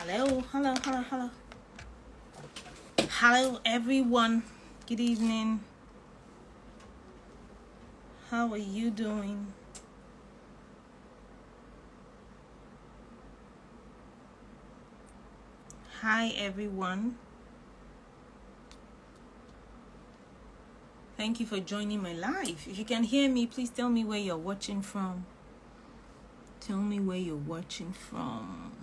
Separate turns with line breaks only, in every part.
Hello, everyone. Good evening. How are you doing? Hi, everyone. Thank you for joining my live. If you can hear me, please tell me where you're watching from. Tell me where you're watching from.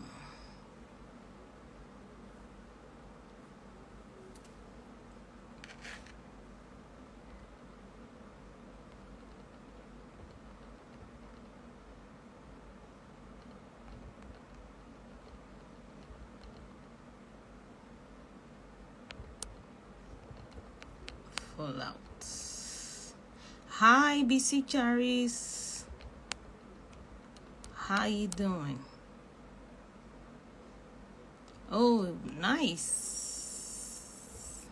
Fallout. Hi, BC Cherries. How you doing? Oh, nice.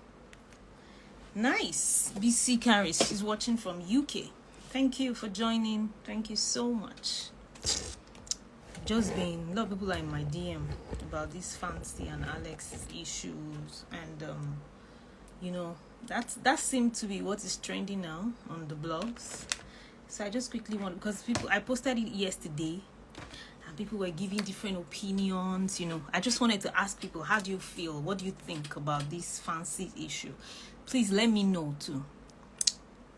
Nice. BC Carries. She's watching from UK. Thank you for joining. Thank you so much. Just been a lot of people are in my DM about this Fancy and Alex's issues, and that seemed to be what is trending now on the blogs. So I just quickly want, because I posted it yesterday and people were giving different opinions. I just wanted to ask people, how do you feel? What do you think about this Fancy issue? Please let me know too.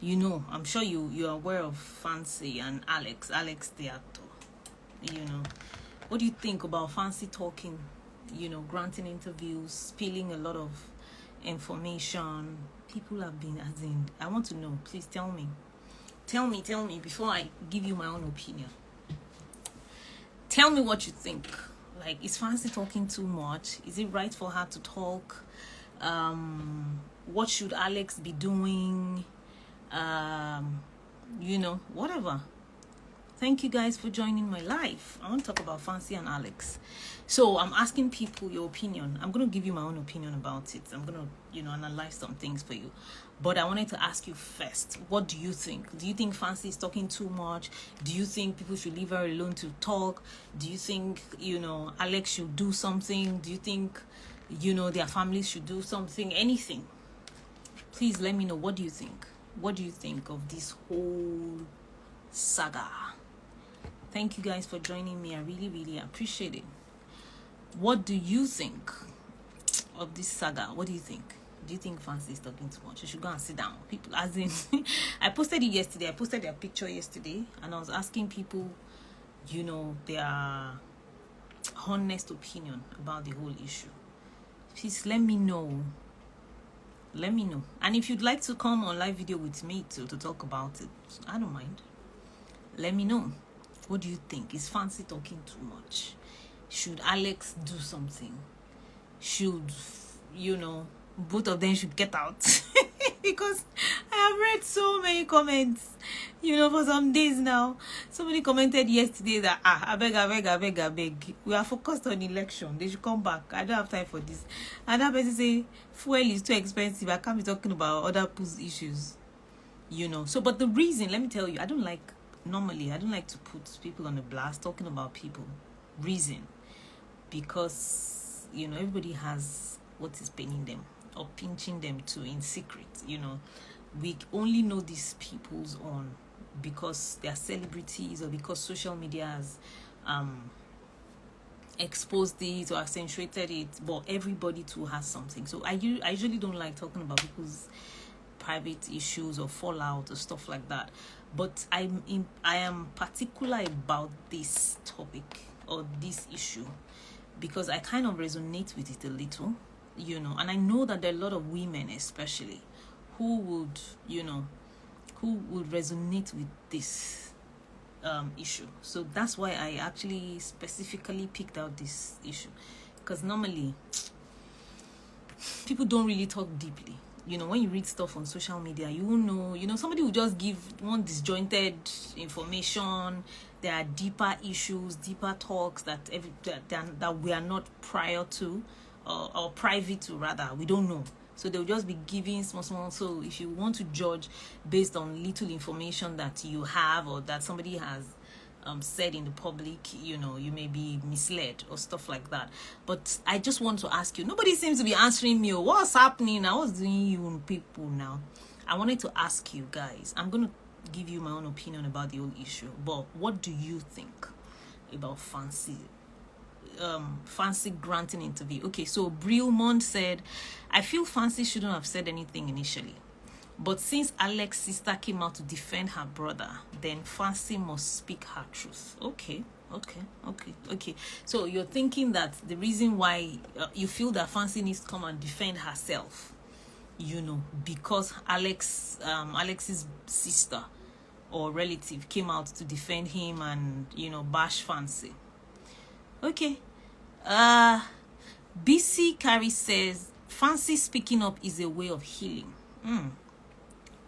I'm sure you're aware of Fancy and Alex the actor. What do you think about Fancy talking, granting interviews, spilling a lot of information? People have been, I want to know. Please tell me before I give you my own opinion. Tell me what you think. Like, is Fancy talking too much? Is it right for her to talk? What should Alex be doing? Whatever. Thank you guys for joining my live. I want to talk about Fancy and Alex. So I'm asking people your opinion. I'm going to give you my own opinion about it. I'm going to, analyze some things for you. But I wanted to ask you first, what do you think? Do you think Fancy is talking too much? Do you think people should leave her alone to talk? Do you think, Alex should do something? Do you think, their families should do something? Anything. Please let me know. What do you think? What do you think of this whole saga? Thank you guys for joining me. I really, really appreciate it. What do you think of this saga? What do you think? Do you think Fancy is talking too much? You should go and sit down. People, as in, I posted it yesterday. I posted their picture yesterday, and I was asking people, their honest opinion about the whole issue. Please let me know. Let me know. And if you'd like to come on live video with me to talk about it, I don't mind. Let me know. What do you think? Is Fancy talking too much? Should Alex do something? Should, both of them should get out? Because I have read so many comments, for some days now. Somebody commented yesterday that, I beg. We are focused on election. They should come back. I don't have time for this. And that person say, fuel is too expensive. I can't be talking about other people's issues. So, but the reason, let me tell you, I don't like to put people on the blast talking about people. Reason. Because, everybody has what is paining them or pinching them too in secret. We only know these people's on because they are celebrities or because social media has exposed it or accentuated it, but everybody too has something. So I usually don't like talking about people's private issues or fallout or stuff like that. But I am particular about this topic or this issue because I kind of resonate with it a little, and I know that there are a lot of women especially who would resonate with this issue. So that's why I actually specifically picked out this issue, because normally people don't really talk deeply. When you read stuff on social media, somebody will just give one disjointed information. There are deeper issues, deeper talks that we are not prior to or private to, rather. We don't know. So they'll just be giving small. So if you want to judge based on little information that you have or that somebody has said in the public, you know, you may be misled or stuff like that. But I just want to ask you, nobody seems to be answering me. What's happening now? What's doing you people now? I wanted to ask you guys, I'm going to give you my own opinion about the whole issue, but what do you think about Fancy granting interview? Okay, so Brilmont said, I feel Fancy shouldn't have said anything initially, but since Alex's sister came out to defend her brother, then Fancy must speak her truth. Okay. So you're thinking that the reason why you feel that Fancy needs to come and defend herself, you know, because Alex's sister or relative came out to defend him and, you know, bash Fancy. Okay. BC Carrie says Fancy speaking up is a way of healing.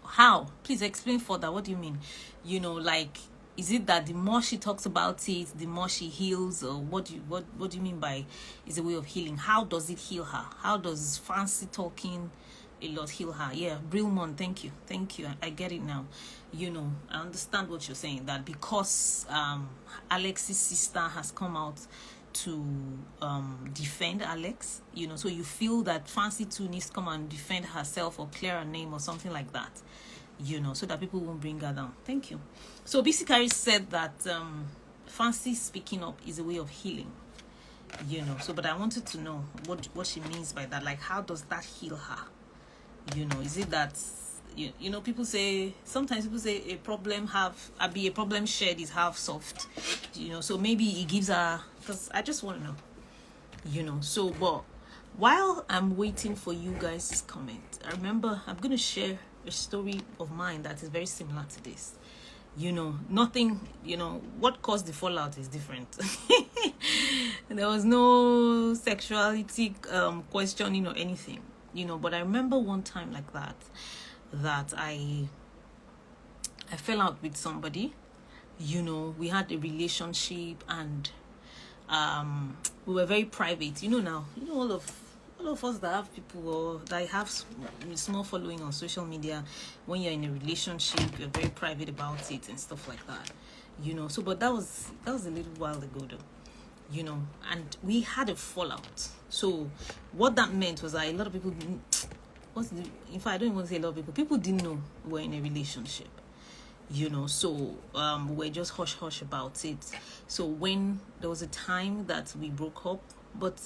How? Please explain further. What do you mean? You know, like, is it that the more she talks about it, the more she heals, or what do you mean by is a way of healing? How does it heal her? How does Fancy talking a lot heal her? Yeah, Brilmont, thank you. I get it now. You know, I understand what you're saying, that because Alex's sister has come out to defend Alex, you know, so you feel that Fancy too needs to come and defend herself or clear her name or something like that, you know, so that people won't bring her down. Thank you. So BC Carrie said that Fancy speaking up is a way of healing, you know, so but I wanted to know what she means by that. Like, how does that heal her? You know, is it that you know, sometimes people say a problem shared is half solved, you know, so maybe it gives her, because I just want to know, you know. So but while I'm waiting for you guys' comment, I remember I'm going to share a story of mine that is very similar to this. You know, nothing, you know, what caused the fallout is different. There was no sexuality questioning or anything, you know, but I remember one time like that I fell out with somebody, you know. We had a relationship and we were very private, you know. Now, you know, all of us that have people or that have small following on social media, when you're in a relationship, you're very private about it and stuff like that, you know. So but that was a little while ago though, you know, and we had a fallout. So what that meant was that a lot of people didn't, in fact, I don't even want to say a lot of people didn't know we were in a relationship, you know. So we're just hush about it. So when there was a time that we broke up, but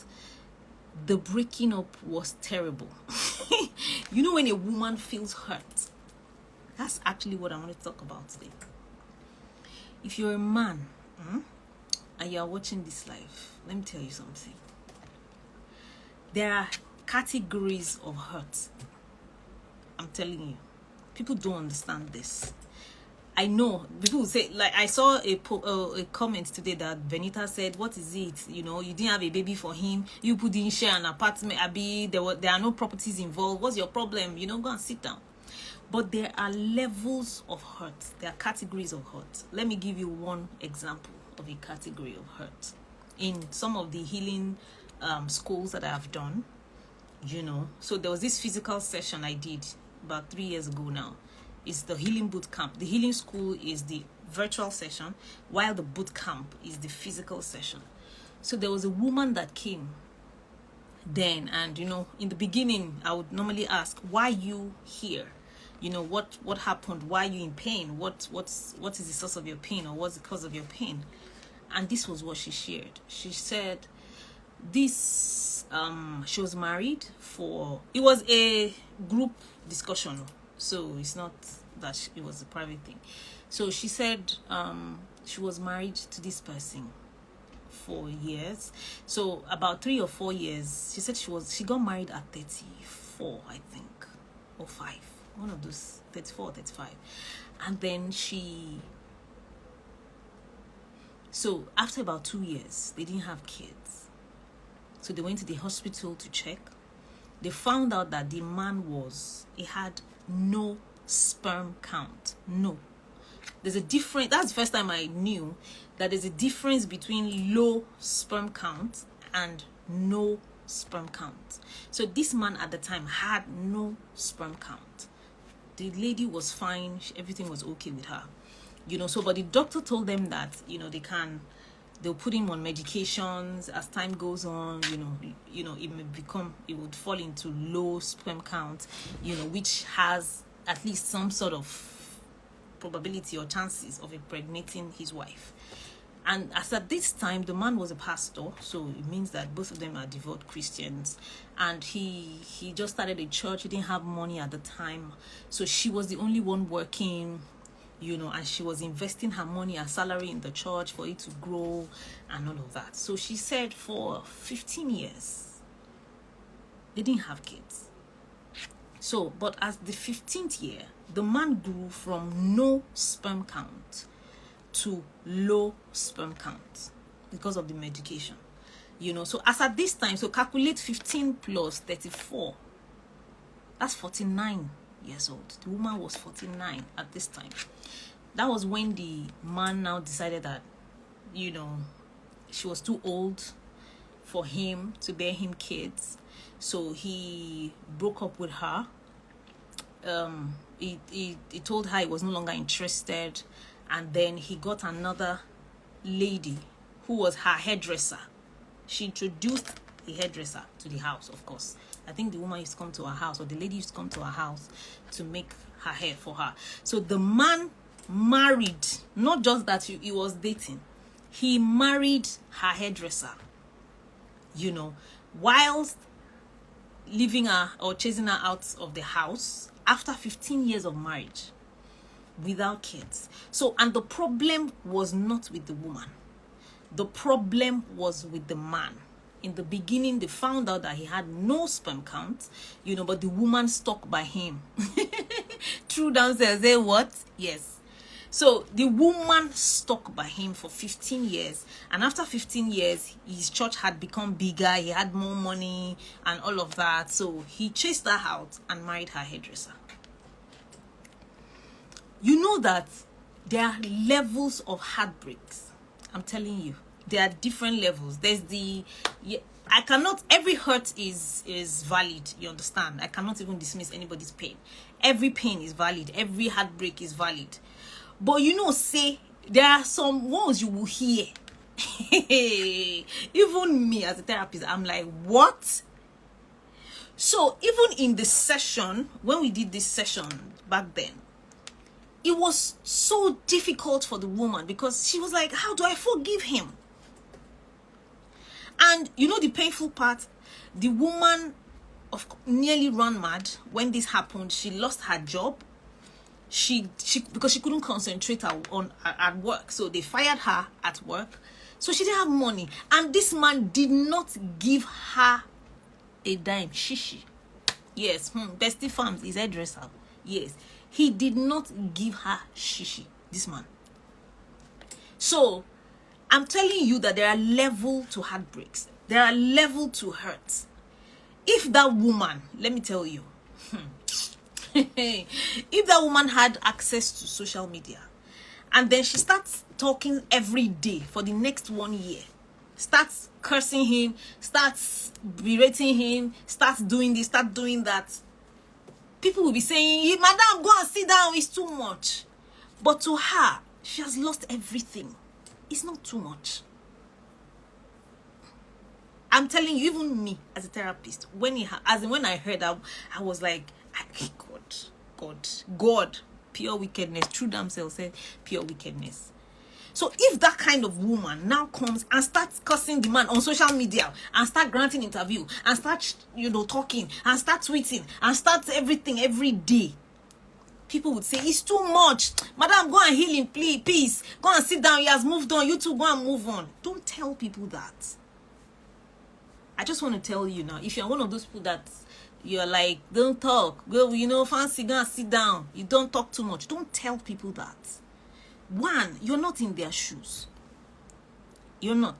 the breaking up was terrible. You know, when a woman feels hurt, that's actually what I want to talk about today. If you're a man and you're watching this live, let me tell you something. There are categories of hurt. I'm telling you, people don't understand this. I know people say, like, I saw a comment today that Benita said, what is it, you know, you didn't have a baby for him, you didn't share an apartment, there are no properties involved, what's your problem, you know, go and sit down. But there are levels of hurt, there are categories of hurt. Let me give you one example of a category of hurt. In some of the healing schools that I have done, you know, so there was this physical session I did about 3 years ago now. It's the healing boot camp. The healing school is the virtual session, while the boot camp is the physical session. So there was a woman that came then, and you know, in the beginning I would normally ask, why you here, you know, what happened, why are you in pain, what is the source of your pain, or what's the cause of your pain? And this was what she shared. She said this she was married it was a group discussion, so it's not that it was a private thing. So she said she was married to this person for years. So about 3 or 4 years, she said she got married at 34, I think, or 5, one of those, 34, 35. And then so after about 2 years, they didn't have kids. So they went to the hospital to check. They found out that the man he had no sperm count. No. There's a difference. That's the first time I knew that there's a difference between low sperm count and no sperm count. So this man at the time had no sperm count. The lady was fine. Everything was okay with her. So but the doctor told them that, they'll put him on medications as time goes on. It would fall into low sperm count, which has at least some sort of probability or chances of impregnating his wife. And as at this time, the man was a pastor, so it means that both of them are devout Christians. And he just started a church. He didn't have money at the time, so she was the only one working, and she was investing her money, her salary in the church for it to grow and all of that. So she said for 15 years, they didn't have kids. So, but as the 15th year, the man grew from no sperm count to low sperm count because of the medication. So as at this time, so calculate 15 plus 34. That's 49 years old. The woman was 49 at this time. That was when the man now decided that, she was too old for him to bear him kids. So he broke up with her. He told her he was no longer interested. And then he got another lady who was her hairdresser. She introduced the hairdresser to the house, of course. I think the woman used to come to her house, or the lady used to come to her house to make her hair for her. So the man married, not just that he was dating, he married her hairdresser, whilst leaving her or chasing her out of the house after 15 years of marriage without kids. So, and the problem was not with the woman. The problem was with the man. In the beginning, they found out that he had no sperm count, but the woman stuck by him. True downstairs, say what? Yes. So the woman stuck by him for 15 years. And after 15 years, his church had become bigger. He had more money and all of that. So he chased her out and married her hairdresser. You know that there are levels of heartbreaks. I'm telling you, there are different levels. There's every hurt is valid. You understand? I cannot even dismiss anybody's pain. Every pain is valid. Every heartbreak is valid. But say there are some words you will hear. Even me as a therapist, I'm like, what? So even in the session, when we did this session back then, it was so difficult for the woman because she was like, how do I forgive him? And the painful part, the woman nearly ran mad when this happened. She lost her job. She because she couldn't concentrate at work, so they fired her at work. So she didn't have money, and this man did not give her a dime. Shishi. Yes, Bestie Farms is hairdresser. Yes, he did not give her shishi. This man. So I'm telling you that there are levels to heartbreaks. There are levels to hurt. If that woman, let me tell you, if that woman had access to social media and then she starts talking every day for the next 1 year, starts cursing him, starts berating him, starts doing this, start doing that, people will be saying, madam, go and sit down, it's too much. But to her, she has lost everything. It's not too much. I'm telling you, even me as a therapist, when I heard that, I was like, God, pure wickedness. True damn self said pure wickedness. So if that kind of woman now comes and starts cursing the man on social media and start granting interview and start talking and start tweeting and start everything every day, people would say it's too much. Madam, go and heal him, please. Go and sit down. He has moved on. You too, go and move on. Don't tell people that. I just want to tell you now, if you're one of those people that you're like, don't talk, go, fancy, go and sit down, you don't talk too much, don't tell people that. One, you're not in their shoes. You're not.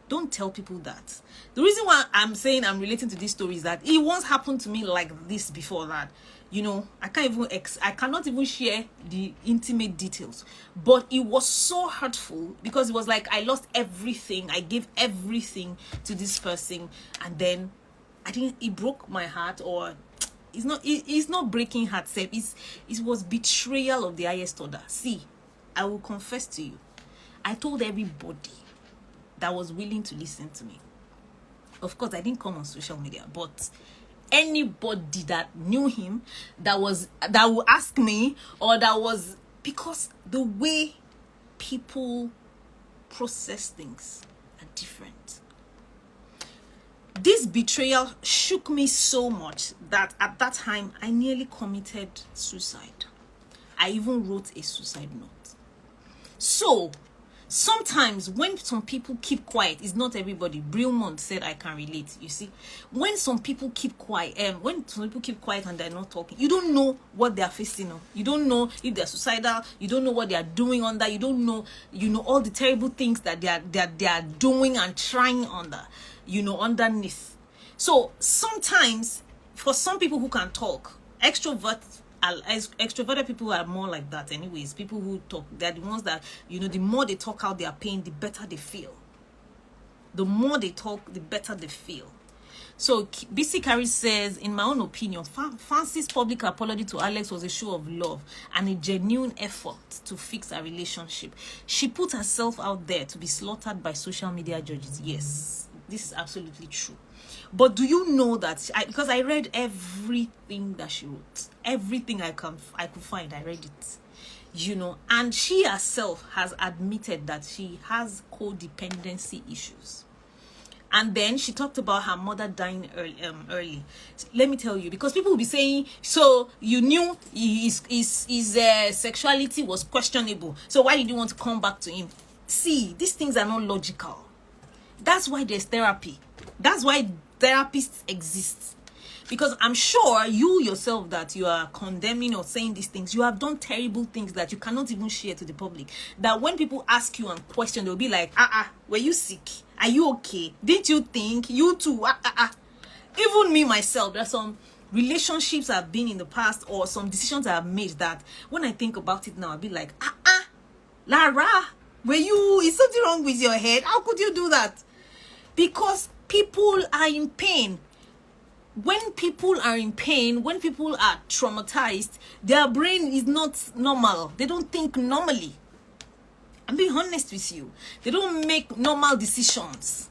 Don't tell people that. The reason why I'm saying I'm relating to this story is that it once happened to me like this before that. I cannot even share the intimate details, but it was so hurtful because it was like I lost everything. I gave everything to this person, and then it broke my heart, or it's not breaking heart, it was betrayal of the highest order. See, I will confess to you, I told everybody that was willing to listen to me. Of course, I didn't come on social media, but anybody that knew him, that would ask me, or that was, because the way people process things are different. This betrayal shook me so much that at that time I nearly committed suicide. I even wrote a suicide note. So sometimes when some people keep quiet, it's not everybody. Brilmont said I can relate. You see, when some people keep quiet, and they're not talking, you don't know what they are facing on. You don't know if they're suicidal. You don't know what they are doing under. You don't know, all the terrible things that they are doing and trying under, underneath. So sometimes for some people who can talk, extroverted people are more like that anyways. People who talk, they're the ones that, the more they talk out their pain, the better they feel. The more they talk, the better they feel. So BC Carey says, in my own opinion, Fancy's public apology to Alex was a show of love and a genuine effort to fix a relationship. She put herself out there to be slaughtered by social media judges. Yes, this is absolutely true. But do you know that because I read everything that she wrote, everything I could find, I read it, and she herself has admitted that she has codependency issues. And then she talked about her mother dying early. Let me tell you, because people will be saying, so you knew his sexuality was questionable, so why did you want to come back to him? See, these things are not logical. That's why there's therapy. That's why therapists exist. Because I'm sure you yourself that you are condemning or saying these things, you have done terrible things that you cannot even share to the public. That when people ask you and question, they'll be like, were you sick? Are you okay? Didn't you think? You too? Even me myself, there's some relationships I've been in the past or some decisions I've made that when I think about it now, I'll be like, Lara, is something wrong with your head? How could you do that? Because people are in pain. When people are in pain, when people are traumatized, their brain is not normal. They don't think normally. I'm being honest with you. They don't make normal decisions.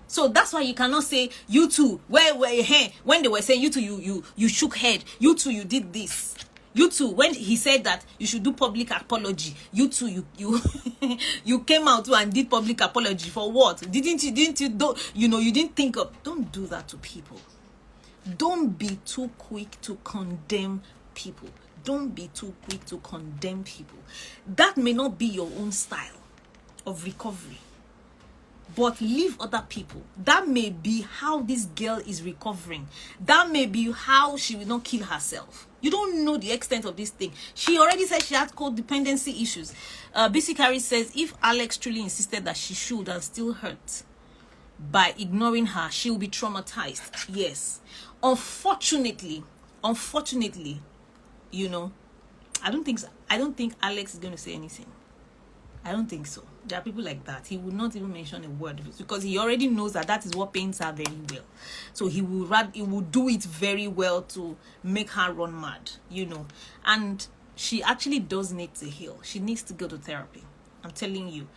So that's why you cannot say, you two, when they were saying you two, you shook head. You two, you did this. You two, when he said that you should do public apology, you two, you came out and did public apology for what? Didn't you you didn't think of, don't do that to people. Don't be too quick to condemn people. Don't be too quick to condemn people. That may not be your own style of recovery, but leave other people. That may be how this girl is recovering. That may be how she will not kill herself. You don't know the extent of this thing. She already said she had codependency issues. BC Carey says, if Alex truly insisted that she should and still hurt by ignoring her, she will be traumatized. Yes. Unfortunately, I don't think Alex is going to say anything. I don't think so. There are people like that. He would not even mention a word because he already knows that is what pains her very well. So he will do it very well to make her run mad, And she actually does need to heal. She needs to go to therapy. I'm telling you,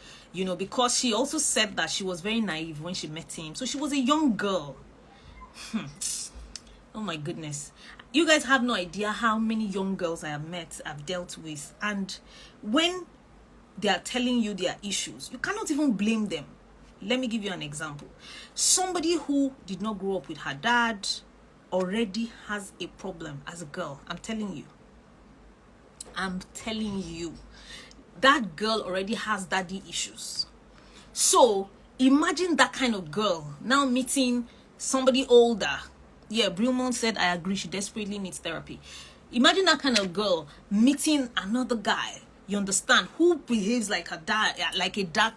because she also said that she was very naive when she met him. So she was a young girl. Oh my goodness. You guys have no idea how many young girls I have met, I've dealt with. And when they are telling you their issues, you cannot even blame them. Let me give you an example. Somebody who did not grow up with her dad already has a problem as a girl. I'm telling you. That girl already has daddy issues. So imagine that kind of girl now meeting somebody older. Yeah, Brilmont said, I agree, she desperately needs therapy. Imagine that kind of girl meeting another guy, you understand, who behaves like a dad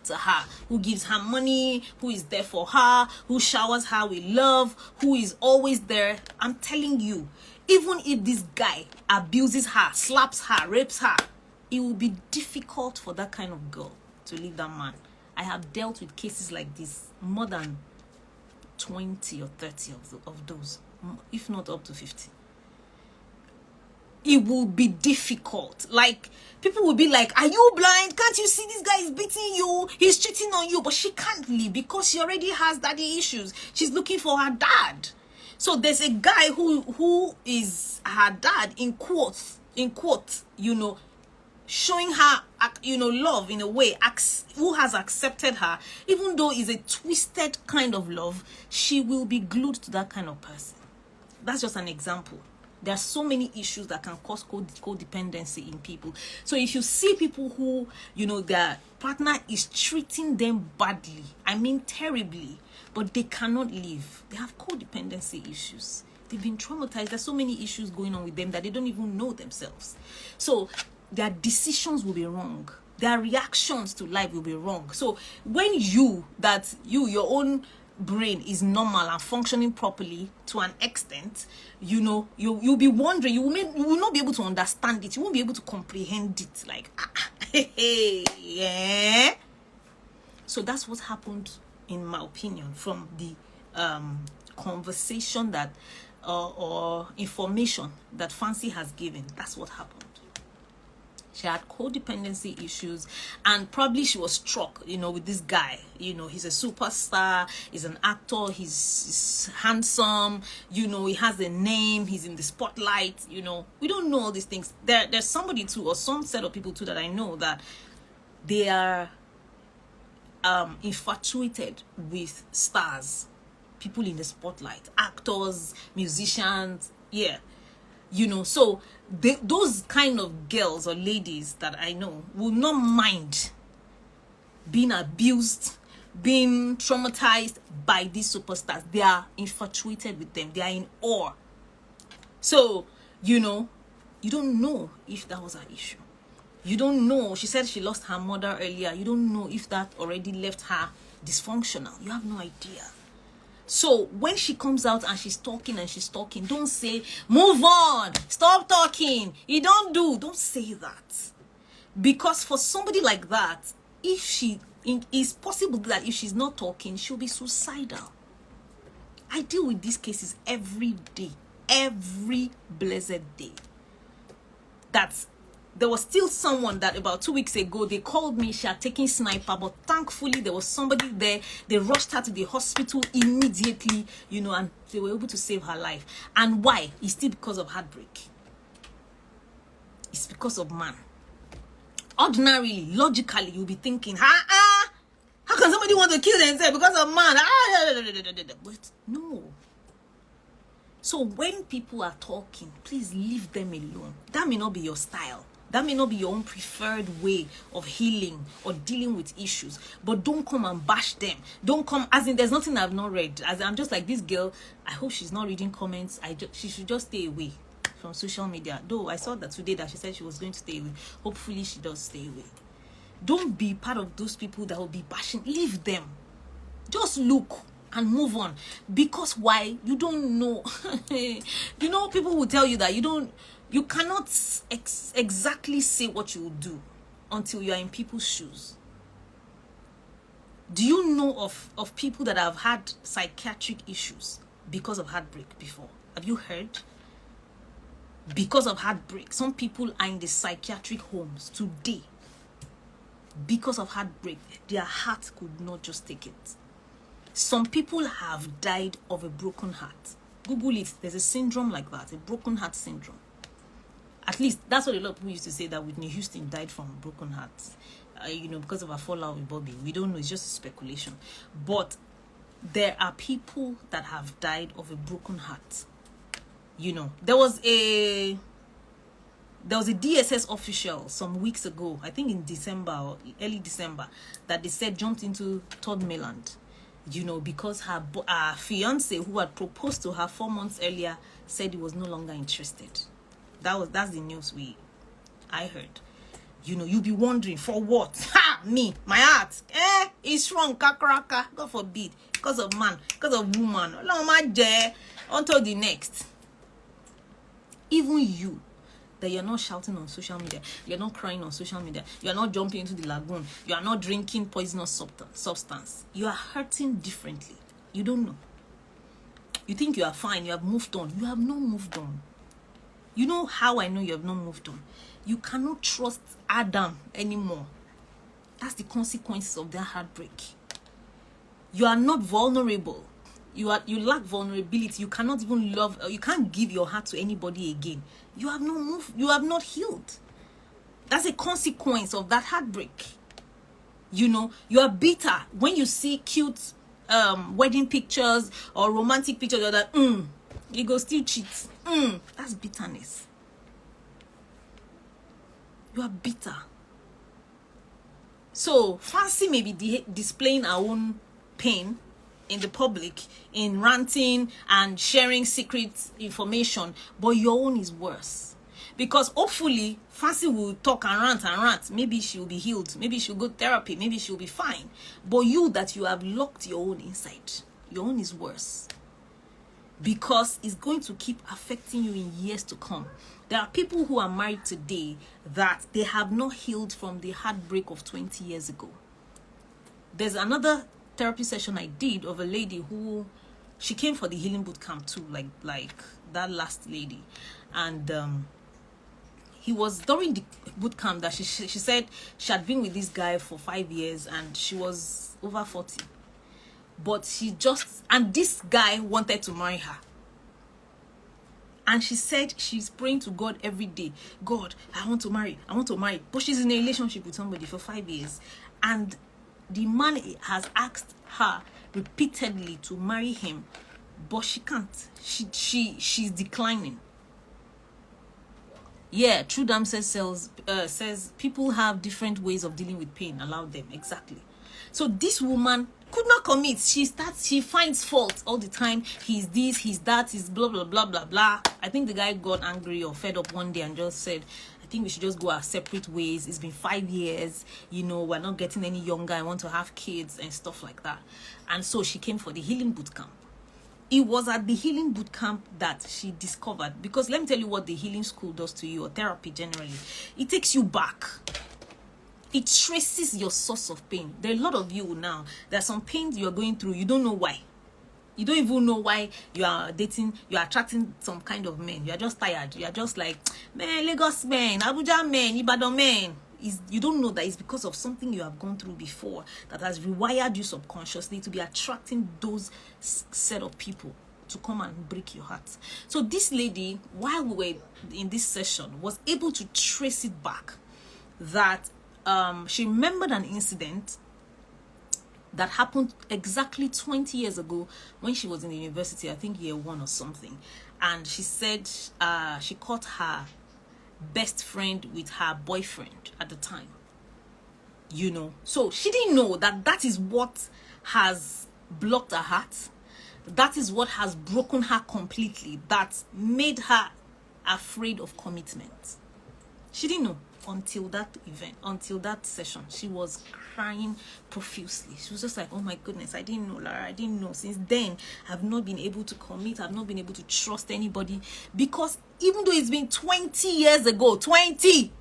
to her, who gives her money, who is there for her, who showers her with love, who is always there. I'm telling you, even if this guy abuses her, slaps her, rapes her, it will be difficult for that kind of girl to leave that man. I have dealt with cases like this, more than 20 or 30 of those, if not up to 50. it will be difficult. Like, people will be like, are you blind? Can't you see this guy is beating you? He's cheating on you. But she can't leave because she already has daddy issues. She's looking for her dad. So there's a guy who is her dad, in quotes, you know, showing her, you know, love in a way, who has accepted her. Even though it's a twisted kind of love, she will be glued to that kind of person. That's just an example. There are so many issues that can cause codependency in people. So if you see people who, you know, their partner is treating them badly, I mean terribly, but they cannot leave, they have codependency issues. They've been traumatized. There's so many issues going on with them that they don't even know themselves. So their decisions will be wrong. Their reactions to life will be wrong. So when your own brain is normal and functioning properly to an extent, you know, you'll be wondering, you will not be able to understand it. You won't be able to comprehend it. Like, yeah. So that's what happened, in my opinion, from the conversation that or information that Fancy has given. That's what happened. She had codependency issues, and probably she was struck, you know, with this guy. You know, he's a superstar, he's an actor, he's handsome, you know, he has a name, he's in the spotlight, you know. We don't know all these things. There's somebody too, or some set of people too, that I know that they are infatuated with stars, people in the spotlight, actors, musicians, yeah. You know, so those kind of girls or ladies that I know will not mind being abused, being traumatized by these superstars. They are infatuated with them. They are in awe. So, you know, you don't know if that was her issue. You don't know. She said she lost her mother earlier. You don't know if that already left her dysfunctional. You have no idea. So when she comes out and she's talking, don't say, move on, stop talking, don't say that. Because for somebody like that, it's possible that if she's not talking, she'll be suicidal. I deal with these cases every day, every blessed day. There was still someone that about 2 weeks ago, they called me, she had taken sniper, but thankfully there was somebody there. They rushed her to the hospital immediately, you know, and they were able to save her life. And why? It's still because of heartbreak. It's because of man. Ordinarily, logically, you'll be thinking, how can somebody want to kill themselves because of man? But no. So when people are talking, please leave them alone. That may not be your style. That may not be your own preferred way of healing or dealing with issues. But don't come and bash them. Don't come, as in there's nothing I've not read. As I'm just like, this girl, I hope she's not reading comments. She should just stay away from social media. Though I saw that today that she said she was going to stay away. Hopefully she does stay away. Don't be part of those people that will be bashing. Leave them. Just look and move on. Because why? You don't know. You know, people will tell you that you cannot exactly say what you will do until you are in people's shoes. Do you know of people that have had psychiatric issues because of heartbreak before? Have you heard? Because of heartbreak. Some people are in the psychiatric homes today. Because of heartbreak, their heart could not just take it. Some people have died of a broken heart. Google it. There's a syndrome like that, a broken heart syndrome. At least that's what a lot of people used to say, that Whitney Houston died from a broken heart. You know, because of a fallout with Bobby. We don't know. It's just a speculation. But there are people that have died of a broken heart. You know, there was a DSS official some weeks ago, I think in December or early December, that they said jumped into Todd Mayland. You know, because her fiance, who had proposed to her 4 months earlier, said he was no longer interested. That's the news I heard. You know, you'll be wondering, for what? Ha! Me, my heart. It's wrong, kakaraka. God forbid. Because of man, because of woman. Until the next. Even you, that you're not shouting on social media, you're not crying on social media, you're not jumping into the lagoon, you are not drinking poisonous substance. You are hurting differently. You don't know. You think you are fine, you have moved on. You have not moved on. You know how I know you have not moved on? You cannot trust Adam anymore. That's the consequences of that heartbreak. You are not vulnerable. You lack vulnerability. You cannot even love. You can't give your heart to anybody again. You have not moved. You have not healed. That's a consequence of that heartbreak. You know, you are bitter when you see cute wedding pictures or romantic pictures. You're like, you go still cheat. That's bitterness. You are bitter. So Fancy may be displaying her own pain in the public, in ranting and sharing secret information, but your own is worse. Because hopefully Fancy will talk and rant. Maybe she'll be healed. Maybe she'll go to therapy. Maybe she'll be fine. But you that you have locked your own inside, your own is worse. Because it's going to keep affecting you in years to come. There are people who are married today that they have not healed from the heartbreak of 20 years ago. There's another therapy session I did of a lady who, she came for the healing boot camp too, like that last lady. And he was during the boot camp that she said she had been with this guy for 5 years and she was over 40. But and this guy wanted to marry her. And she said she's praying to God every day. God, I want to marry. But she's in a relationship with somebody for 5 years. And the man has asked her repeatedly to marry him. But she can't. She's declining. Yeah, True Dam says people have different ways of dealing with pain. Allow them. Exactly. So this woman could not commit. She finds fault all the time. He's this, he's that, he's blah, blah, blah, blah, blah. I think the guy got angry or fed up one day and just said, I think we should just go our separate ways. It's been 5 years. You know, we're not getting any younger. I want to have kids and stuff like that. And so she came for the healing boot camp. It was at the healing boot camp that she discovered, because let me tell you what the healing school does to you, or therapy generally. It takes you back. It traces your source of pain. There are a lot of you now. There are some pains you are going through. You don't know why. You don't even know why you are dating. You are attracting some kind of men. You are just tired. You are just like, man, Lagos men, Abuja men, Ibadan men. You don't know that it's because of something you have gone through before that has rewired you subconsciously to be attracting those set of people to come and break your heart. So this lady, while we were in this session, was able to trace it back. That she remembered an incident that happened exactly 20 years ago when she was in the university, I think year 1 or something. And she said she caught her best friend with her boyfriend at the time. You know, so she didn't know that is what has blocked her heart. That is what has broken her completely. That made her afraid of commitment. She didn't know until that event, until that session. She was crying profusely. She was just like, oh my goodness, I didn't know, Lara. I didn't know. Since then, I've not been able to commit. I've not been able to trust anybody. Because even though it's been 20 years ago, 20,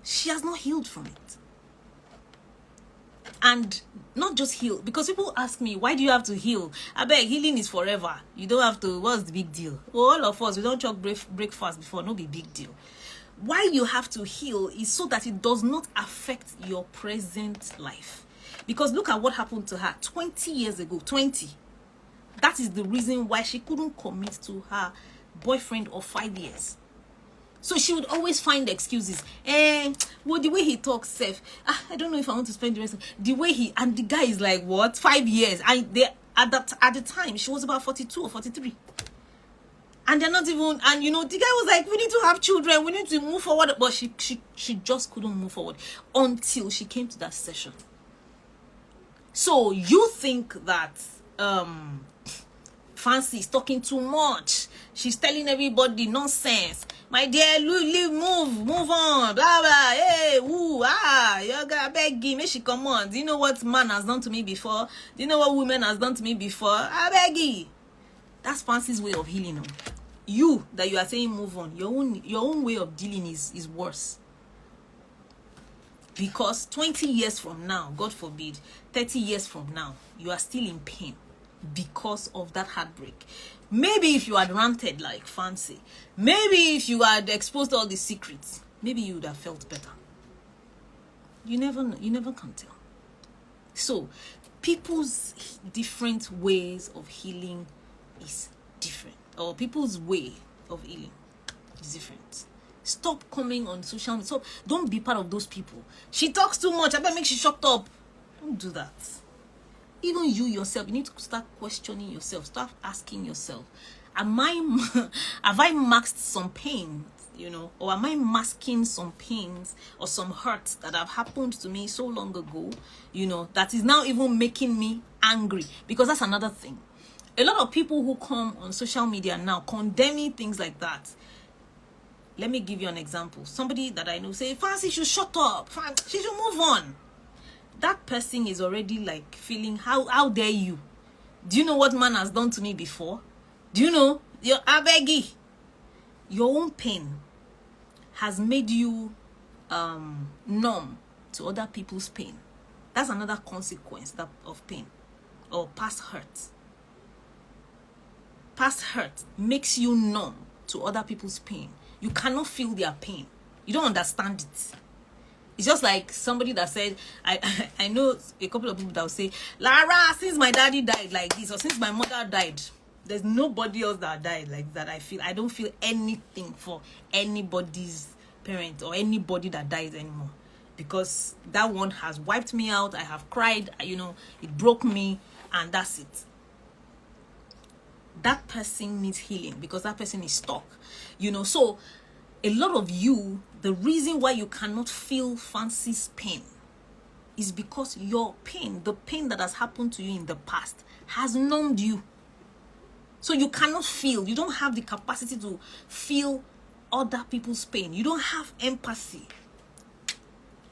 she has not healed from it. And not just heal, because people ask me, why do you have to heal? I beg, healing is forever. You don't have to. What's the big deal? Well, all of us, we don't chop breakfast before. No be big deal. Why you have to heal is so that it does not affect your present life. Because look at what happened to her 20 years ago. 20. That is the reason why she couldn't commit to her boyfriend of 5 years. So she would always find excuses. Well, the way he talks, Seth, I don't know if I want to spend the rest of the way and the guy is like, what? 5 years. At the time, she was about 42 or 43. And they're not even, and you know, the guy was like, we need to have children, we need to move forward. But she just couldn't move forward until she came to that session. So you think that Fancy is talking too much. She's telling everybody nonsense. My dear, move on, blah, blah, hey, woo, you're gonna beg me, make she come on. Do you know what man has done to me before? Do you know what woman has done to me before? I beg you. That's Fancy's way of healing them. You that you are saying move on, your own way of dealing is worse. Because 20 years from now, God forbid, 30 years from now, you are still in pain because of that heartbreak. Maybe if you had ranted like Fancy, maybe if you had exposed all the secrets, maybe you would have felt better. You never know. You never can tell. So, people's different ways of healing is different, or people's way of healing is different. Stop coming on social media. Stop. Don't be part of those people. She talks too much. I better make she shut up. Don't do that. Even you yourself, you need to start questioning yourself. Start asking yourself, have I masked some pain, or am I masking some pains or some hurts that have happened to me so long ago, that is now even making me angry? Because that's another thing. A lot of people who come on social media now condemning things like that. Let me give you an example. Somebody that I know say, Fancy should shut up. She should move on. That person is already like feeling, how dare you? Do you know what man has done to me before? Do you know? Your own pain has made you numb to other people's pain. That's another consequence of pain or past hurt. Past hurt makes you numb to other people's pain. You cannot feel their pain. You don't understand it. It's just like somebody that said, I know a couple of people that will say, Lara, since my daddy died like this, or since my mother died, there's nobody else that died like that. I don't feel anything for anybody's parent or anybody that dies anymore, because that one has wiped me out. I have cried, it broke me, and that's it. That person needs healing because that person is stuck, so a lot of you, the reason why you cannot feel Fancy's pain is because your pain, the pain that has happened to you in the past, has numbed you. So you cannot feel, you don't have the capacity to feel other people's pain. You don't have empathy.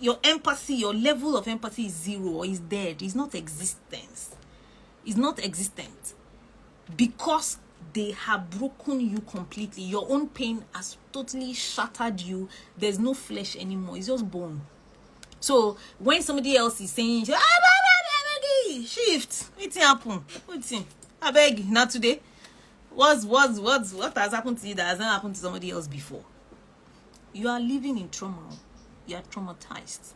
Your empathy, your level of empathy is zero or is dead. It's not existence. It's not existent. Because they have broken you completely. Your own pain has totally shattered you. There's no flesh anymore. It's just bone. So when somebody else is saying, shift, what's happen? I beg, not today. What has happened to you that hasn't happened to somebody else before? You are living in trauma. You are traumatized.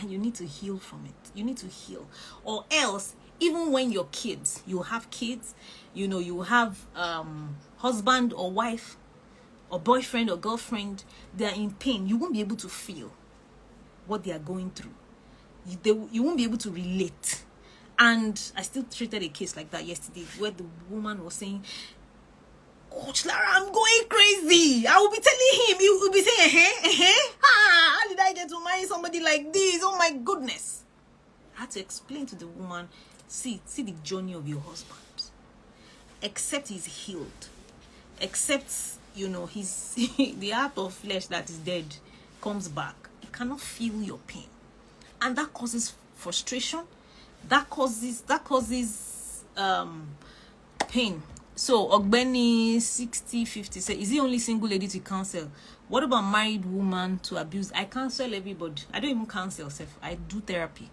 And you need to heal from it. You need to heal. Or else, even when you're kids, you have kids, you have husband or wife or boyfriend or girlfriend, they're in pain. You won't be able to feel what they are going through. You won't be able to relate. And I still treated a case like that yesterday, where the woman was saying, Coach Lara, I'm going crazy. I will be telling him, he will be saying, how did I get to marry somebody like this? Oh my goodness. I had to explain to the woman, see the journey of your husband. Except he's healed. Except, he's the heart of flesh that is dead comes back. It cannot feel your pain. And that causes frustration. That causes pain. So Ogbeni 6050 says, is he only single lady to counsel? What about married woman to abuse? I counsel everybody. I don't even counsel self. I do therapy,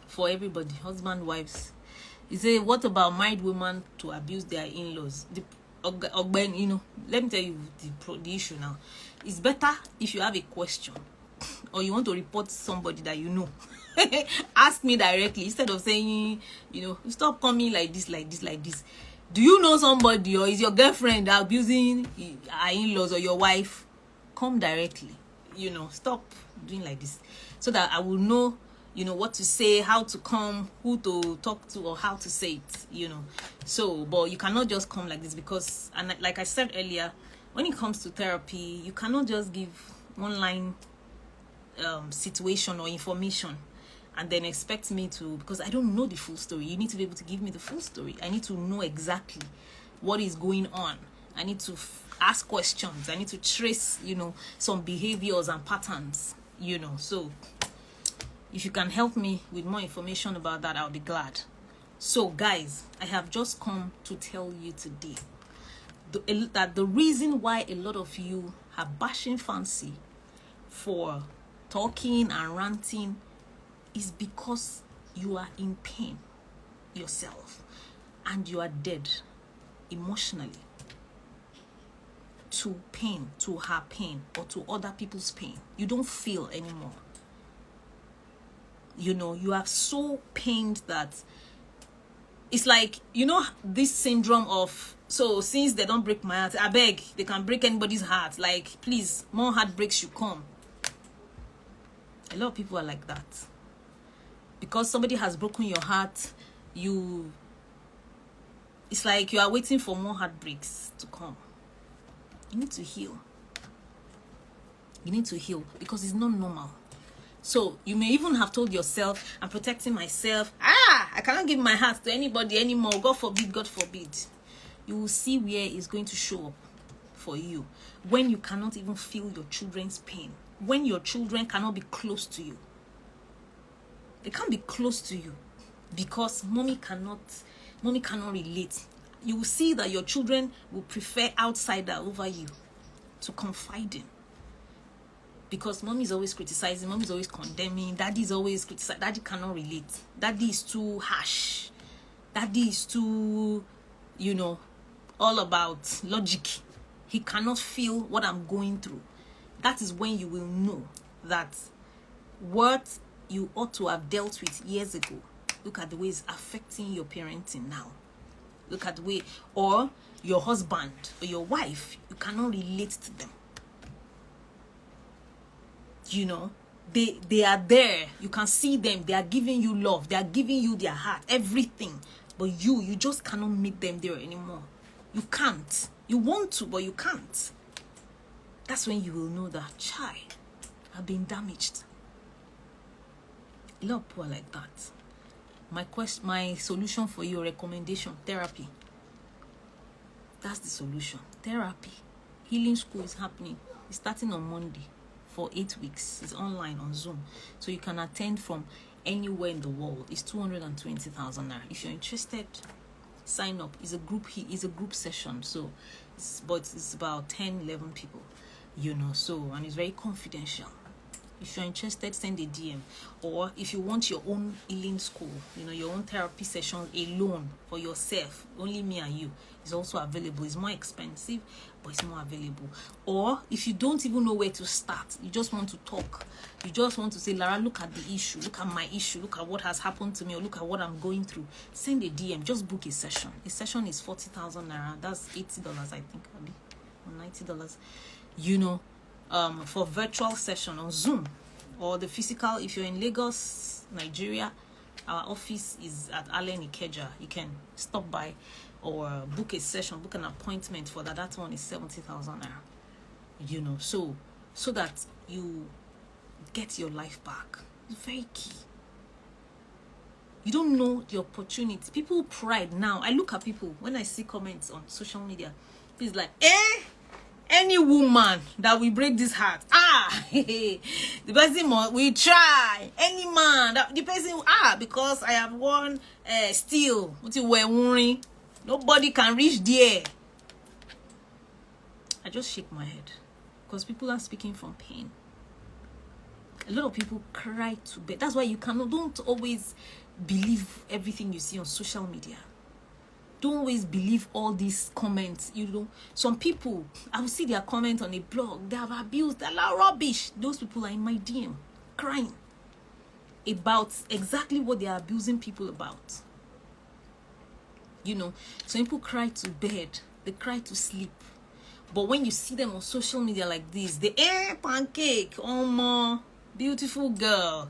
for everybody, husband, wives. He said, what about married women to abuse their in-laws? Ogbeni, let me tell you the issue now. It's better if you have a question or you want to report somebody that ask me directly instead of saying, stop coming like this. Do you know somebody, or is your girlfriend abusing her in-laws or your wife? Come directly. Stop doing like this, so that I will know, what to say, how to come, who to talk to, or how to say it, So, but you cannot just come like this, because, and like I said earlier, when it comes to therapy, you cannot just give one line situation or information and then expect me to, because I don't know the full story. You need to be able to give me the full story. I need to know exactly what is going on. I need to ask questions. I need to trace, some behaviors and patterns, So if you can help me with more information about that, I'll be glad. So guys, I have just come to tell you today that the reason why a lot of you are bashing Fancy for talking and ranting is because you are in pain yourself. and you are dead emotionally to pain, to her pain, or to other people's pain. You don't feel anymore. You know, you are so pained that it's like, you know, this syndrome of, so since they don't break my heart, I beg, they can break anybody's heart. Like, please, more heartbreaks should come. A lot of people are like that. Because somebody has broken your heart, it's like you are waiting for more heartbreaks to come. You need to heal. You need to heal because it's not normal. So you may even have told yourself, I'm protecting myself. I cannot give my heart to anybody anymore. God forbid, God forbid. You will see where it's going to show up for you. When you cannot even feel your children's pain. When your children cannot be close to you. They can't be close to you because mommy cannot relate. You will see that your children will prefer outsider over you to confide in. Because mommy is always criticizing, mommy is always condemning, daddy is always criticizing, daddy cannot relate. Daddy is too harsh. Daddy is too, you know, all about logic. He cannot feel what I'm going through. That is when you will know that what you ought to have dealt with years ago, look at the way it's affecting your parenting now. Look at the way, or your husband or your wife, you cannot relate to them. You know, they are there. You can see them. They are giving you love. They are giving you their heart, everything. But you just cannot meet them there anymore. You can't. You want to, but you can't. That's when you will know that child have been damaged. A lot of people are like that. My solution for your recommendation, therapy. That's the solution. Therapy. Healing school is happening. It's starting on Monday for 8 weeks. It's online on Zoom. So you can attend from anywhere in the world. It's 220,000 naira. If you're interested, sign up. It's a group session. So it's about 10, 11 people. You know, so, and it's very confidential. If you're interested, send a DM. Or if you want your own healing school, you know, your own therapy session alone for yourself, only me and you, is also available. It's more expensive, but it's more available. Or if you don't even know where to start, you just want to talk, you just want to say, Lara, look at the issue, look at my issue, look at what has happened to me, or look at what I'm going through, send a DM. Just book a session. A session is 40,000 naira. That's $80, I think, or $90. You know, for virtual session on Zoom, or the physical. If you're in Lagos, Nigeria, our office is at Allen Ikeja. You can stop by or book a session, book an appointment for that. That one is 70,000 naira. You know, so that you get your life back. It's very key. You don't know the opportunity. People pride now. I look at people when I see comments on social media. It's like, any woman that will break this heart, the person will try. Any man that the person, because I have won steel, nobody can reach there. I just shake my head because people are speaking from pain. A lot of people cry to bed. That's why don't always believe everything you see on social media. Don't always believe all these comments. You know, some people, I will see their comment on a blog. They have abused. They're like rubbish. Those people are in my DM crying about exactly what they are abusing people about. You know, some people cry to bed. They cry to sleep. But when you see them on social media like this, the pancake, beautiful girl,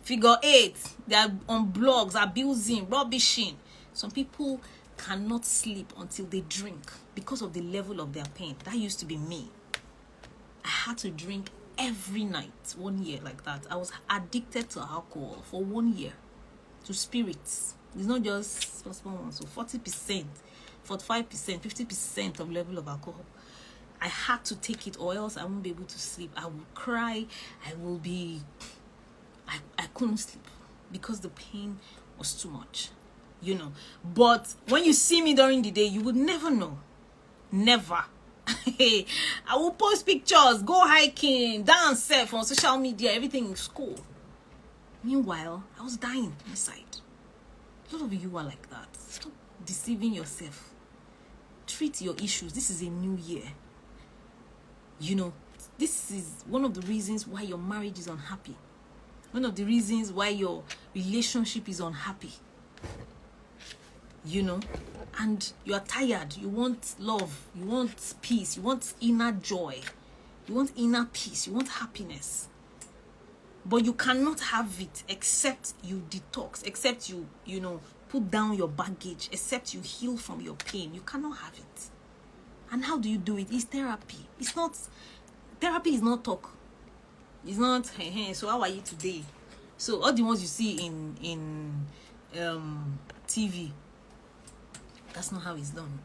figure 8, they are on blogs abusing, rubbishing. Some people cannot sleep until they drink because of the level of their pain. That used to be me. I had to drink every night 1 year like that. I was addicted to alcohol for 1 year, to spirits. It's not just small ones. So 40%, 45%, 50% of level of alcohol. I had to take it or else I won't be able to sleep. I will cry. I couldn't sleep because the pain was too much. You know, but when you see me during the day, you would never know. Never. I will post pictures, go hiking, dance, surf on social media, everything is cool. Meanwhile, I was dying inside. A lot of you are like that. Stop deceiving yourself. Treat your issues. This is a new year. You know, this is one of the reasons why your marriage is unhappy. One of the reasons why your relationship is unhappy. You know, and you are tired. You want love. You want peace. You want inner joy. You want inner peace. You want happiness. But you cannot have it except you detox, except you put down your baggage, except you heal from your pain. You cannot have it. And how do you do it? It's therapy. It's not, therapy is not talk. It's not, hey, so how are you today? So all the ones you see in TV, that's not how it's done.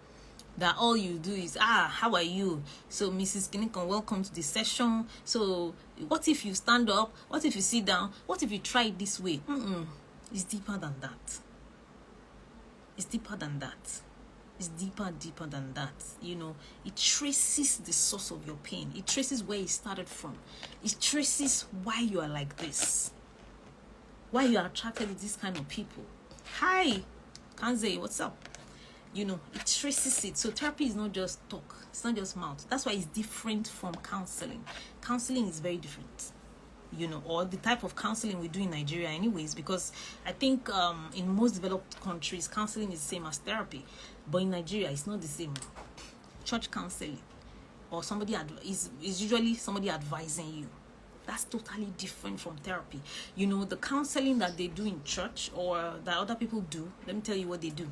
That all you do is, how are you? So Mrs. Kinikon, welcome to the session. So what if you stand up? What if you sit down? What if you try it this way? It's deeper than that. It's deeper than that. It's deeper than that. You know, it traces the source of your pain. It traces where it started from. It traces why you are like this. Why you are attracted to this kind of people. Hi, Kanze, what's up? You know, it traces it. So therapy is not just talk. It's not just mouth. That's why it's different from counseling. Counseling is very different. You know, or the type of counseling we do in Nigeria anyways, because I think in most developed countries, counseling is the same as therapy. But in Nigeria, it's not the same. Church counseling or somebody is usually somebody advising you. That's totally different from therapy. You know, the counseling that they do in church or that other people do, let me tell you what they do.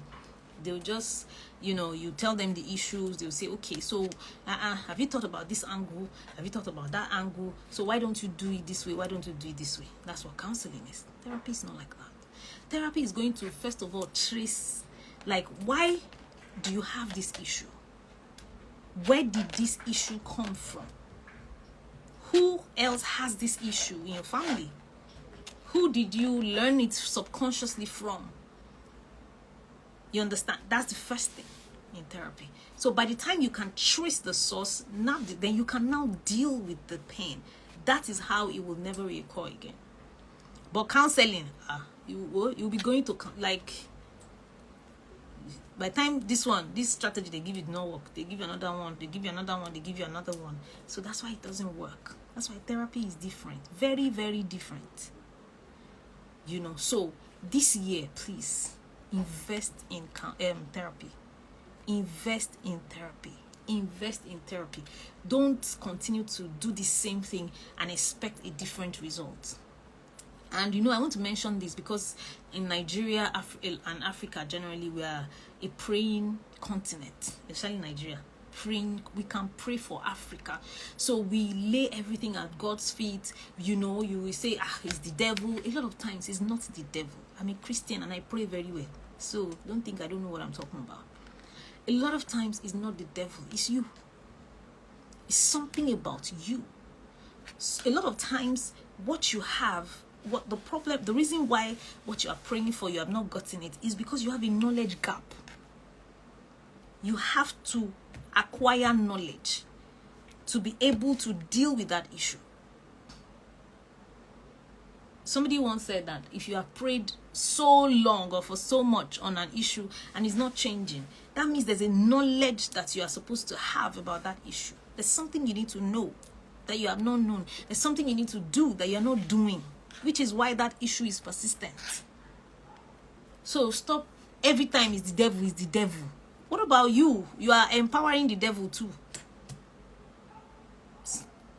They'll just, you know, you tell them the issues. They'll say, okay, so have you thought about this angle? Have you thought about that angle? So why don't you do it this way? Why don't you do it this way? That's what counseling is. Therapy is not like that. Therapy is going to, first of all, trace, like, why do you have this issue? Where did this issue come from? Who else has this issue in your family? Who did you learn it subconsciously from? You understand? That's the first thing in therapy. So by the time you can trace the source, then you can now deal with the pain. That is how it will never reoccur again. But counseling, you'll be going to, like, by the time this strategy they give you no work, they give you another one, they give you another one, they give you another one. So that's why it doesn't work. That's why therapy is different. Very, very different. You know, so this year, please, invest in therapy. Invest in therapy. Invest in therapy. Don't continue to do the same thing and expect a different result. And, you know, I want to mention this because in Nigeria and Africa generally, we are a praying continent, especially Nigeria. We can pray for Africa. So we lay everything at God's feet. You know, you will say, it's the devil. A lot of times it's not the devil. I'm a Christian and I pray very well. So don't think I don't know what I'm talking about. A lot of times it's not the devil, it's you. It's something about you. A lot of times what you have, the reason why what you are praying for, you have not gotten it, is because you have a knowledge gap. You have to acquire knowledge to be able to deal with that issue. Somebody once said that if you have prayed so long or for so much on an issue and it's not changing, that means there's a knowledge that you are supposed to have about that issue. There's something you need to know that you have not known. There's something you need to do that you're not doing, which is why that issue is persistent. So stop. Every time it's the devil, it's the devil. What about you? You are empowering the devil too.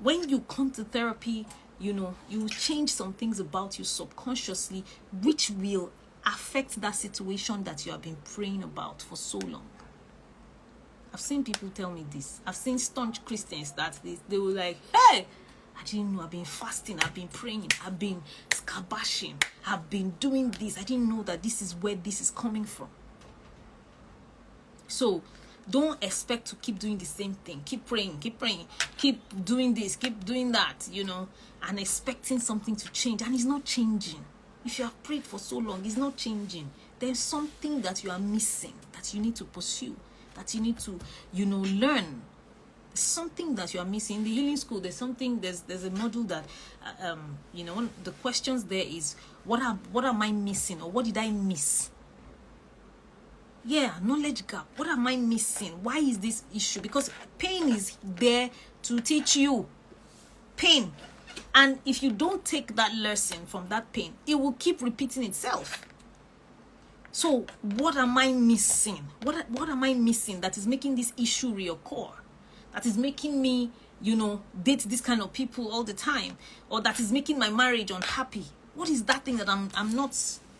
When you come to therapy, you know, you change some things about you subconsciously, which will affect that situation that you have been praying about for so long. I've seen people tell me this. I've seen staunch Christians that they were like, hey, I didn't know, I've been fasting, I've been praying, I've been scabashing, I've been doing this. I didn't know that this is where this is coming from. So don't expect to keep doing the same thing. Keep praying, keep doing this, keep doing that, you know, and expecting something to change. And it's not changing. If you have prayed for so long, it's not changing. There's something that you are missing that you need to pursue, that you need to, you know, learn. There's something that you are missing. In the healing school, there's a module that, you know, the questions there is, what am I missing, or what did I miss? Yeah, knowledge gap. What am I missing? Why is this issue? Because pain is there to teach you. Pain. And if you don't take that lesson from that pain, it will keep repeating itself. So what am I missing? What am I missing that is making this issue reoccur? That is making me, date this kind of people all the time, or that is making my marriage unhappy? What is that thing that I'm not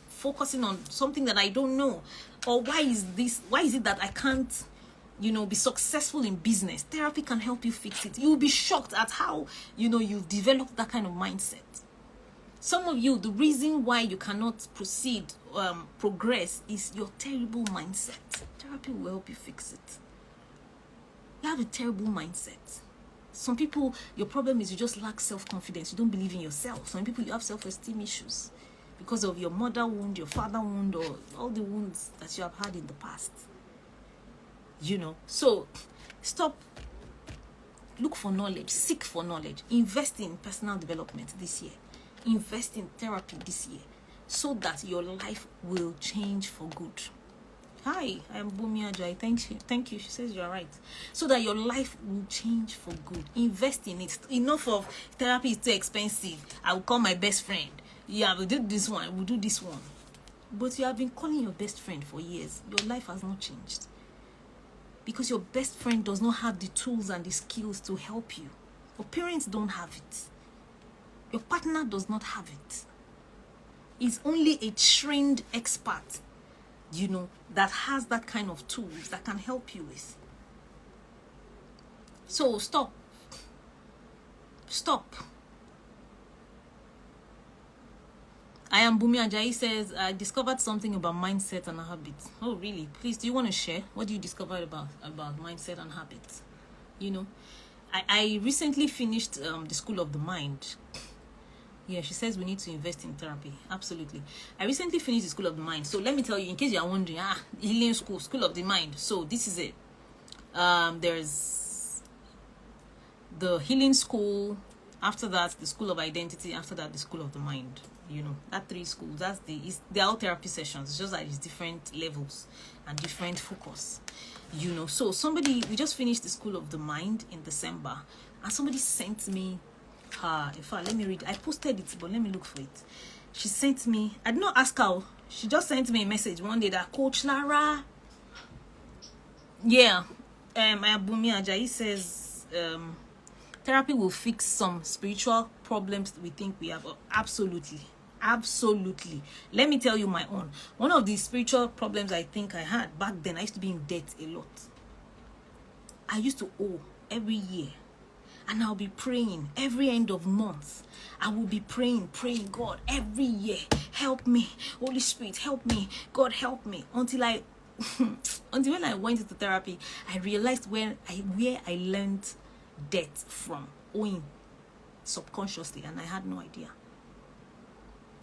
focusing on? Something that I don't know? Or why is it that I can't, be successful in business? Therapy can help you fix it. You'll be shocked at how, you've developed that kind of mindset. Some of you, the reason why you cannot progress is your terrible mindset. Therapy will help you fix it. You have a terrible mindset. Some people, your problem is you just lack self-confidence. You don't believe in yourself. Some people, you have self-esteem issues because of your mother wound, your father wound, or all the wounds that you have had in the past. So stop. Look for knowledge. Seek for knowledge. Invest in personal development this year. Invest in therapy this year so that your life will change for good. Hi, I am Bumi Ajay. Thank you. She says you're right. So that your life will change for good. Invest in it. Enough of therapy is too expensive. I will call my best friend. Yeah, we'll do this one. We'll do this one. But you have been calling your best friend for years. Your life has not changed. Because your best friend does not have the tools and the skills to help you. Your parents don't have it. Your partner does not have it. It's only a trained expert, that has that kind of tools that can help you with. So stop. I am Bumi Ajayi says, I discovered something about mindset and habits. Oh, really? Please, do you want to share? What do you discover about mindset and habits? I recently finished the School of the Mind. Yeah, she says we need to invest in therapy. Absolutely. I recently finished the School of the Mind. So let me tell you, in case you are wondering, healing School of the Mind. So this is it. There's the healing school. After that, the School of Identity. After that, the School of the Mind. That 3 schools. They're all therapy sessions. It's just that it's different levels and different focus. So we just finished the School of the Mind in December, and somebody sent me. In fact, let me read. I posted it, but let me look for it. She sent me. I did not ask her. She just sent me a message one day that Coach Lara. Yeah. Bumi Ajayi says therapy will fix some spiritual problems we think we have. Absolutely. Let me tell you my own. One of the spiritual problems I think I had back then, I used to be in debt a lot. I used to owe every year. And I'll be praying every end of month. I will be praying, God, every year, help me. Holy Spirit, help me. God, help me. Until when I went into therapy, I realized where I learned debt from, owing subconsciously, and I had no idea.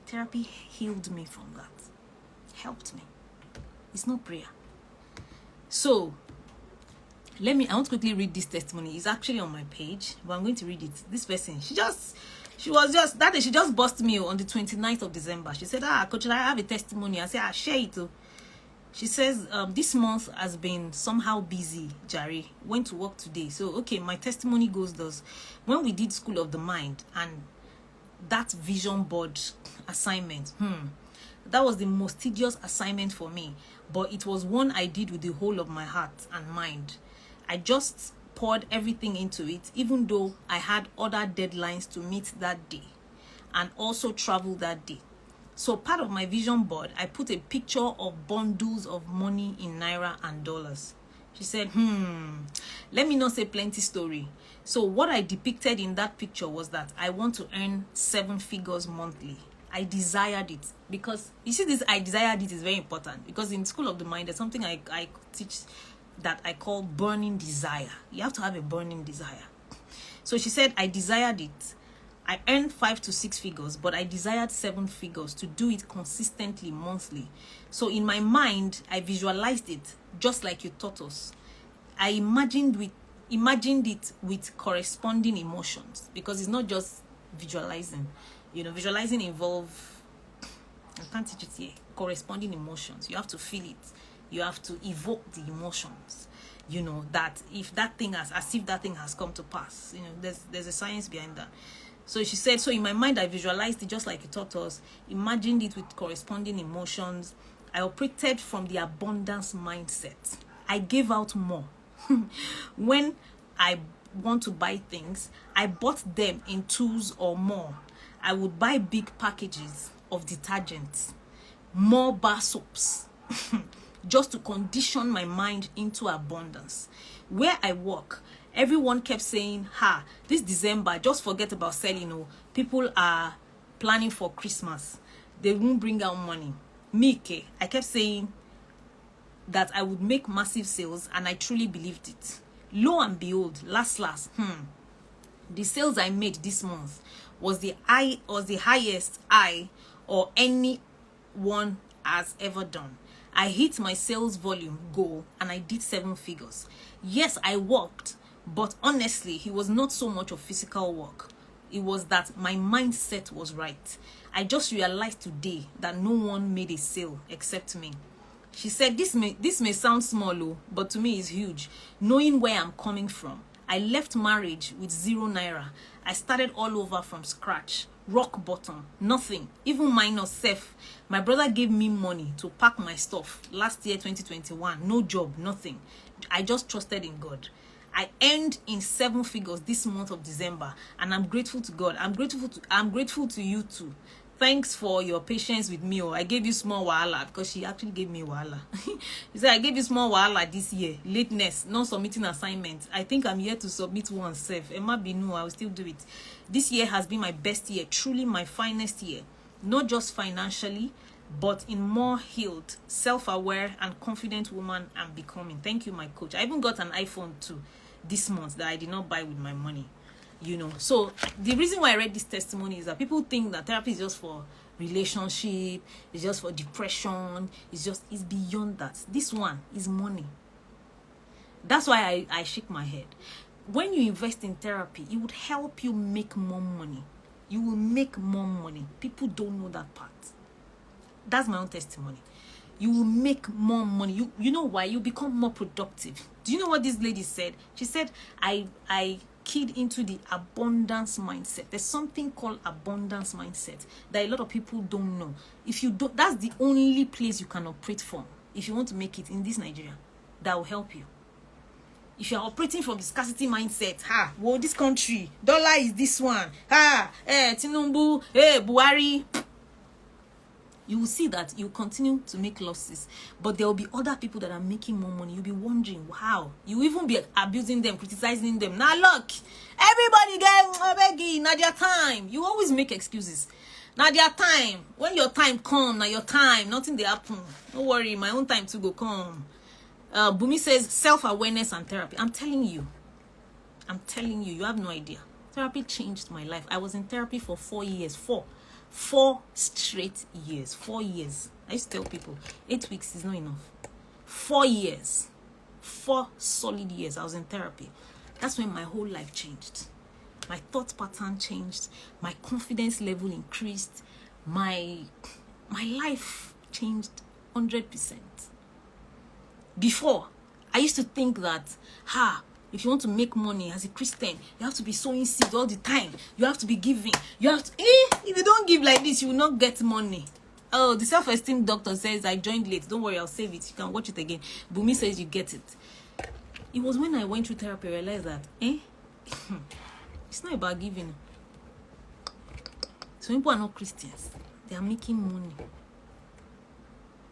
Therapy healed me from that. Helped me. It's not prayer. So, I want to quickly read this testimony. It's actually on my page, but I'm going to read it. This person, she just busted me on the 29th of December. She said, Coach, I have a testimony. I said, share it too. She says, this month has been somehow busy, Jari. Went to work today. So, okay, my testimony goes thus. When we did School of the Mind and that vision board assignment, that was the most tedious assignment for me. But it was one I did with the whole of my heart and mind. I just poured everything into it, even though I had other deadlines to meet that day and also travel that day. So part of my vision board, I put a picture of bundles of money in Naira and dollars. She said, let me not say plenty story. So what I depicted in that picture was that I want to earn 7 figures monthly. I desired it because, you see, this I desired it is very important, because in School of the Mind, there's something I teach that I call burning desire. You have to have a burning desire. So she said, I desired it. I earned 5 to 6 figures, but I desired 7 figures to do it consistently monthly. So in my mind, I visualized it just like you taught us. I imagined it with corresponding emotions, because it's not just visualizing. Visualizing involves, I can't teach it here, corresponding emotions. You have to feel it. You have to evoke the emotions, you know, that if that thing has, as if that thing has come to pass, you know, there's a science behind that. So she said, so in my mind, I visualized it just like you taught us, imagined it with corresponding emotions. I operated from the abundance mindset. I gave out more. When I want to buy things, I bought them in twos or more. I would buy big packages of detergents, more bar soaps, just to condition my mind into abundance. Where I work, everyone kept saying, this December, just forget about selling. Oh, people are planning for Christmas. They won't bring out money. I kept saying that I would make massive sales, and I truly believed it. Lo and behold, last, the sales I made this month was the highest I or anyone has ever done. I hit my sales volume goal and I did 7 figures. Yes, I worked, but honestly, it was not so much of physical work. It was that my mindset was right. I just realized today that no one made a sale except me. She said, this may sound small, but to me it's huge. Knowing where I'm coming from, I left marriage with 0 naira. I started all over from scratch, rock bottom, nothing, even minus self. My brother gave me money to pack my stuff last year, 2021. No job, nothing. I just trusted in God. I earned in 7 figures this month of December, and I'm grateful to God. I'm grateful to you too. Thanks for your patience with me. I gave you small wahala, because she actually gave me wahala. She said, I gave you small wahala this year. Lateness, not submitting assignments. I think I'm here to submit one self. Emma Binu, I will still do it. This year has been my best year, truly my finest year. Not just financially, but in more healed, self-aware, and confident woman I'm becoming. Thank you, my coach. I even got an iPhone 2 this month that I did not buy with my money. You know, so the reason why I read this testimony is that people think that therapy is just for relationship, it's just for depression, it's beyond that. This one is money. That's why I shake my head. When you invest in therapy, it would help you make more money. You will make more money. People don't know that part. That's my own testimony. You will make more money. You know why? You become more productive. Do you know what this lady said? She said, I keyed into the abundance mindset. There's something called abundance mindset that a lot of people don't know. If you don't, that's the only place you can operate from if you want to make it in this Nigeria. That will help you. If you're operating from the scarcity mindset, this country, dollar is this one, Tinubu, Buhari, you will see that you continue to make losses, but there will be other people that are making more money. You'll be wondering, wow. You will even be abusing them, criticizing them. Now look, everybody get begging, now their time. You always make excuses. Now their time. When your time come, now your time, nothing they happen. Don't worry, my own time to go come. Bumi says self-awareness and therapy. I'm telling you, you have no idea. Therapy changed my life. I was in therapy for 4 years. 4 straight years. 4 years. I used to tell people 8 weeks is not enough. 4 years. 4 solid years I was in therapy. That's when my whole life changed. My thought pattern changed. My confidence level increased. My life changed 100%. Before, I used to think that if you want to make money as a Christian, you have to be sowing seeds all the time. You have to be giving. You have to, if you don't give like this, you will not get money. Oh, the self-esteem doctor says I joined late. Don't worry, I'll save it. You can watch it again. Bumi says you get it. It was when I went through therapy I realized that, it's not about giving. Some people are not Christians. They are making money.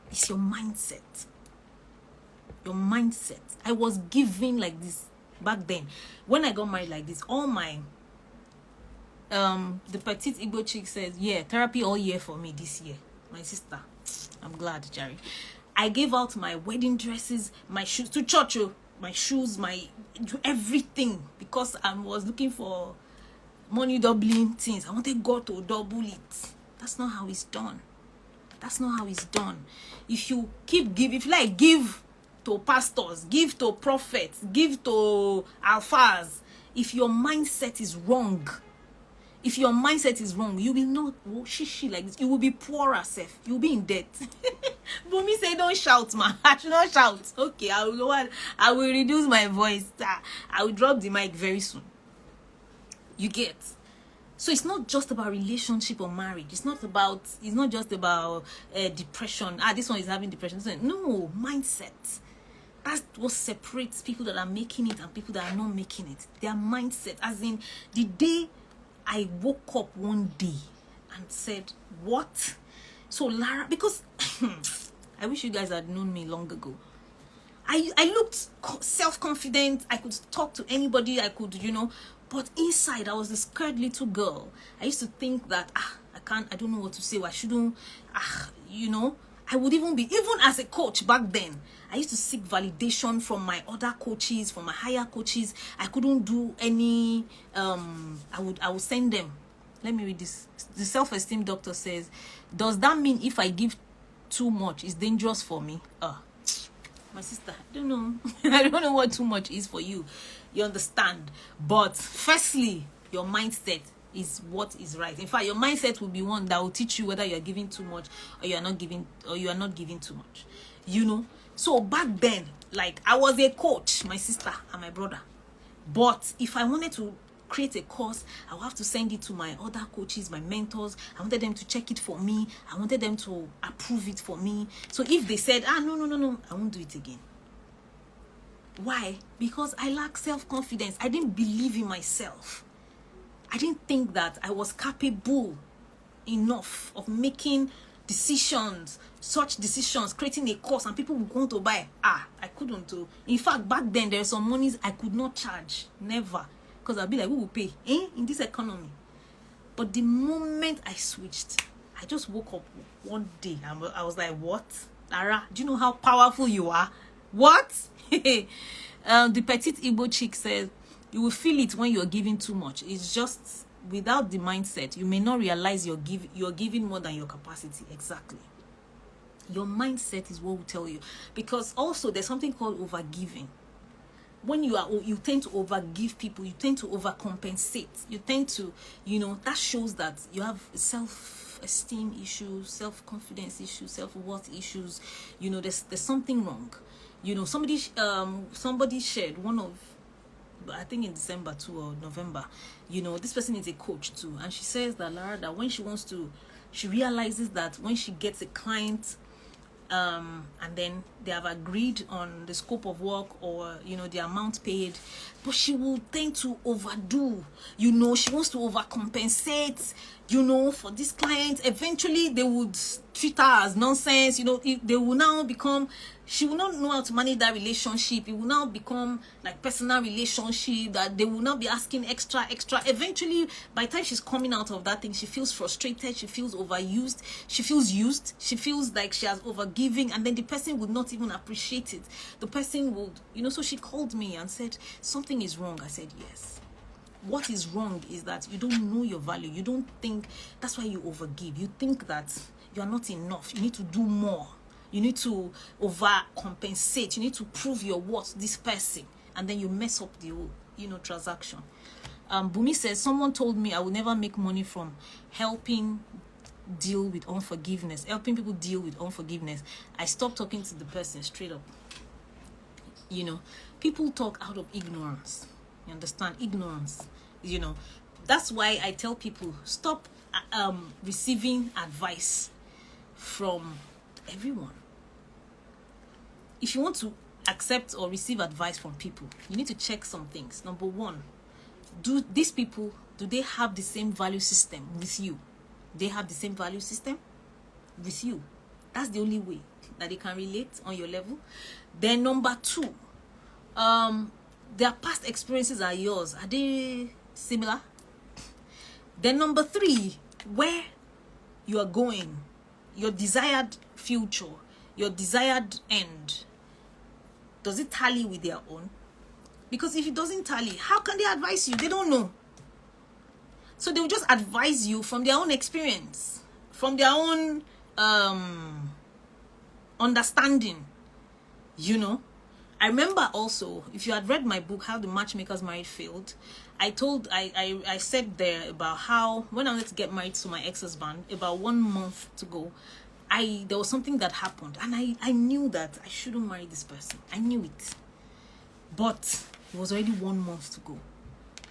It's your mindset. Your mindset. I was giving like this back then. When I got married like this, all my the petite Igbo chick says, therapy all year for me this year. My sister, I'm glad, Jerry. I gave out my wedding dresses, my shoes to church, my shoes, my everything, because I was looking for money doubling things. I wanted God to double it. That's not how it's done. That's not how it's done. If you keep giving, if you like give to pastors, give to prophets, give to alphas, if your mindset is wrong, you will not like this. You will be poor as self. You will be in debt. Bumi say don't shout, man. I should not shout. Okay, I will know what. I will reduce my voice. I will drop the mic very soon. You get. So it's not just about relationship or marriage. It's not just about depression. This one is having depression. No, mindset. That's what separates people that are making it and people that are not making it. Their mindset. As in, the day I woke up one day and said, what? So Lara, because I wish you guys had known me long ago. I looked self-confident. I could talk to anybody. I could, but inside I was a scared little girl. I used to think that I don't know what to say. I shouldn't. I would even as a coach back then, I used to seek validation from my other coaches, from my higher coaches. I couldn't do any. I would send them. Let me read this. The self-esteem doctor says, does that mean if I give too much, it's dangerous for me? My sister, I don't know. I don't know what too much is for you. You understand? But firstly, your mindset is what is right. In fact, your mindset will be one that will teach you whether you are giving too much or you are not giving too much. So back then, like, I was a coach, my sister and my brother. But if I wanted to create a course, I will have to send it to my other coaches, my mentors. I wanted them to check it for me. I wanted them to approve it for me. So if they said, no, I won't do it again. Why? Because I lack self-confidence. I didn't believe in myself. I didn't think that I was capable enough of making decisions, such decisions, creating a course, and people would want to buy. I couldn't do. In fact, back then, there are some monies I could not charge. Never. Because I'll be like, who will pay? In this economy. But the moment I switched, I just woke up one day and I was like, what? Lara, do you know how powerful you are? What? The petite Igbo chick says, you will feel it when you're giving too much. It's just without the mindset, you may not realize you're giving more than your capacity. Exactly. Your mindset is what will tell you. Because also there's something called overgiving. When you tend to overgive people, you tend to overcompensate. You tend to, that shows that you have self-esteem issues, self-confidence issues, self-worth issues. There's something wrong. Somebody shared one of, I think in December too or November, this person is a coach too, and she says that Lara, that when she realizes that when she gets a client, and then they have agreed on the scope of work or the amount paid, but she will tend to overdo. She wants to overcompensate for this client. Eventually they would treat her as nonsense. They will now become, she will not know how to manage that relationship. It will now become like personal relationship that they will not be asking extra. Eventually, by the time she's coming out of that thing, she feels frustrated, she feels overused, she feels used, she feels like she has overgiving, and then the person would not even appreciate it. The person would, so she called me and said, something is wrong. I said, yes. What is wrong is that you don't know your value. You don't think, that's why you overgive. You think that you are not enough. You need to do more. You need to overcompensate. You need to prove your worth to this person. And then you mess up the whole, transaction. Bumi says, someone told me I will never make money from helping deal with unforgiveness. Helping people deal with unforgiveness. I stopped talking to the person straight up. People talk out of ignorance. You understand? Ignorance. That's why I tell people, stop receiving advice from everyone. If you want to accept or receive advice from people, you need to check some things. Number one, do these people, do they have the same value system with you? They have the same value system with you. That's the only way that they can relate on your level. Then number two, their past experiences are yours. Are they similar? Then number three, where you are going, your desired future, your desired end, does it tally with their own? Because if it doesn't tally, how can they advise you? They don't know. So they will just advise you from their own experience, from their own understanding. I remember also, if you had read my book, How the Matchmaker's Marriage Failed, I said there about how when I wanted to get married to my ex-husband, about 1 month to go, there was something that happened, and I knew that I shouldn't marry this person. I knew it. But it was already 1 month to go.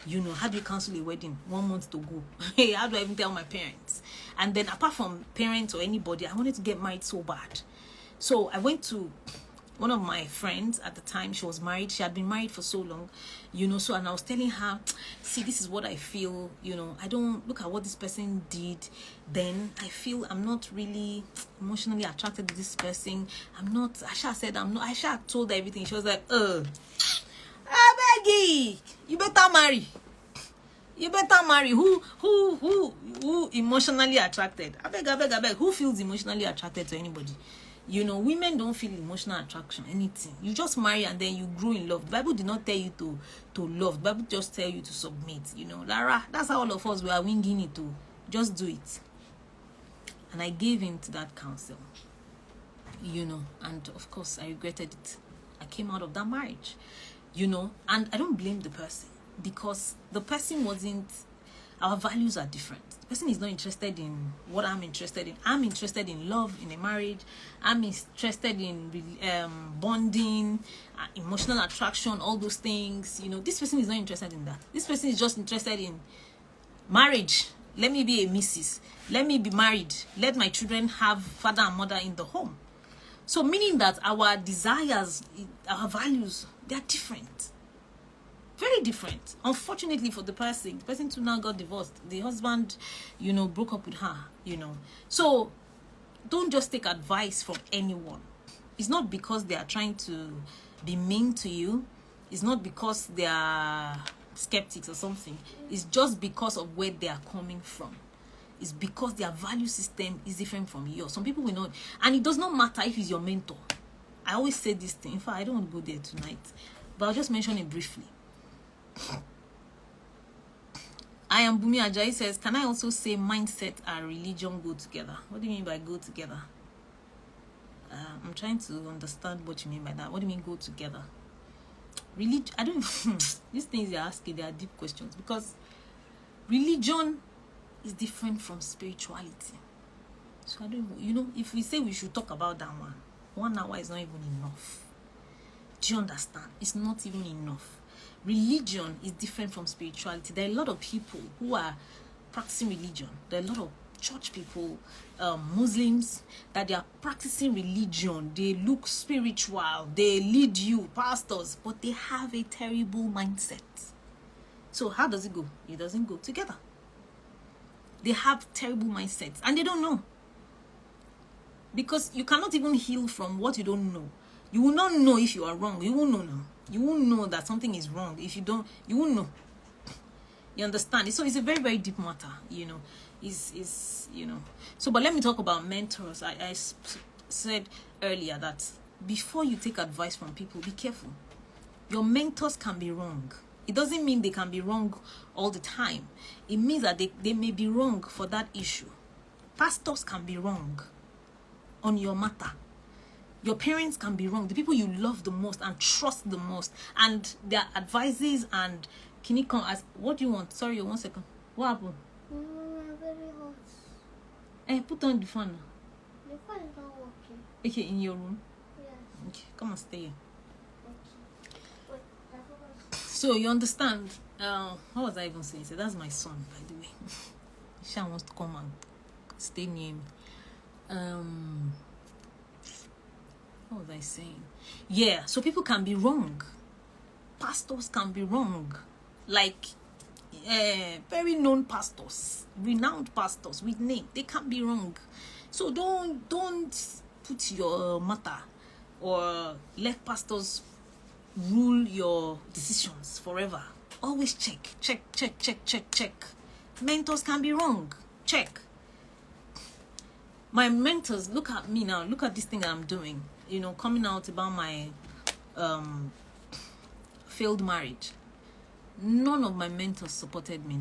You know, how do you cancel a wedding? 1 month to go. Hey, how do I even tell my parents? And then apart from parents or anybody, I wanted to get married so bad. So I went to one of my friends at the time. She was married. She had been married for so long, you know. So, and I was telling her, see, this is what I feel, you know. I don't look at what this person did. Then I feel I'm not really emotionally attracted to this person. I'm not. Aisha said I'm not. Aisha told her everything. She was like, I beg you better marry. You better marry. Who emotionally attracted? I beg. Who feels emotionally attracted to anybody? You know, women don't feel emotional attraction, anything. You just marry and then you grow in love. The Bible did not tell you to love. The Bible just tell you to submit. You know, Lara, that's how all of us, we are winging it to. Just do it. And I gave in to that counsel. You know, and of course, I regretted it. I came out of that marriage. You know, and I don't blame the person, because the person wasn't, our values are different. The person is not interested in what I'm interested in. I'm interested in love, in a marriage. I'm interested in bonding, emotional attraction, all those things. You know, this person is not interested in that. This person is just interested in marriage. Let me be a missus. Let me be married. Let my children have father and mother in the home. So meaning that our desires, our values, they are different. Very different. Unfortunately for the person too now got divorced. The husband, you know, broke up with her, you know. So don't just take advice from anyone. It's not because they are trying to be mean to you. It's not because they are skeptics or something. It's just because of where they are coming from. It's because their value system is different from yours. Some people will not, and it does not matter if he's your mentor. I always say this thing. In fact, I don't want to go there tonight, but I'll just mention it briefly. I am Bumi Ajayi says, can I also say mindset and religion go together? What do you mean by go together? I'm trying to understand what you mean by that. What do you mean go together? Religion, I don't these things you're asking, they are deep questions, because religion is different from spirituality. So I don't, you know, if we say we should talk about that 1 hour is not even enough. Do you understand? It's not even enough. Religion is different from spirituality. There are a lot of people who are practicing religion. There are a lot of church people, Muslims, that they are practicing religion. They look spiritual. They lead you, pastors, but they have a terrible mindset. So how does it go? It doesn't go together. They have terrible mindsets and they don't know. Because you cannot even heal from what you don't know. You will not know if you are wrong. You won't know now. You won't know that something is wrong. If you don't, you won't know. You understand? So it's a very, very deep matter, you know. Is you know. So, but let me talk about mentors. I said earlier that before you take advice from people, be careful. Your mentors can be wrong. It doesn't mean they can be wrong all the time. It means that they may be wrong for that issue. Pastors can be wrong on your matter. Your parents can be wrong. The people you love the most and trust the most, and their advices and can you come ask, what do you want? Sorry, 1 second. What happened?
Very hot.
Hey, put on the fan.
The fan is not working.
Okay, in your room?
Yes.
Okay, come and stay here.
Okay. Wait, I forgot.
So you understand? What was I even saying? So that's my son, by the way. Isha wants to come and stay near me. What was I saying? Yeah, so people can be wrong. Pastors can be wrong. Like very known pastors, renowned pastors with name, they can be wrong. So don't put your matter or let pastors rule your decisions forever. Always check. Mentors can be wrong. Check. My mentors, look at me now. Look at this thing that I'm doing. You know, coming out about my failed marriage. None of my mentors supported me.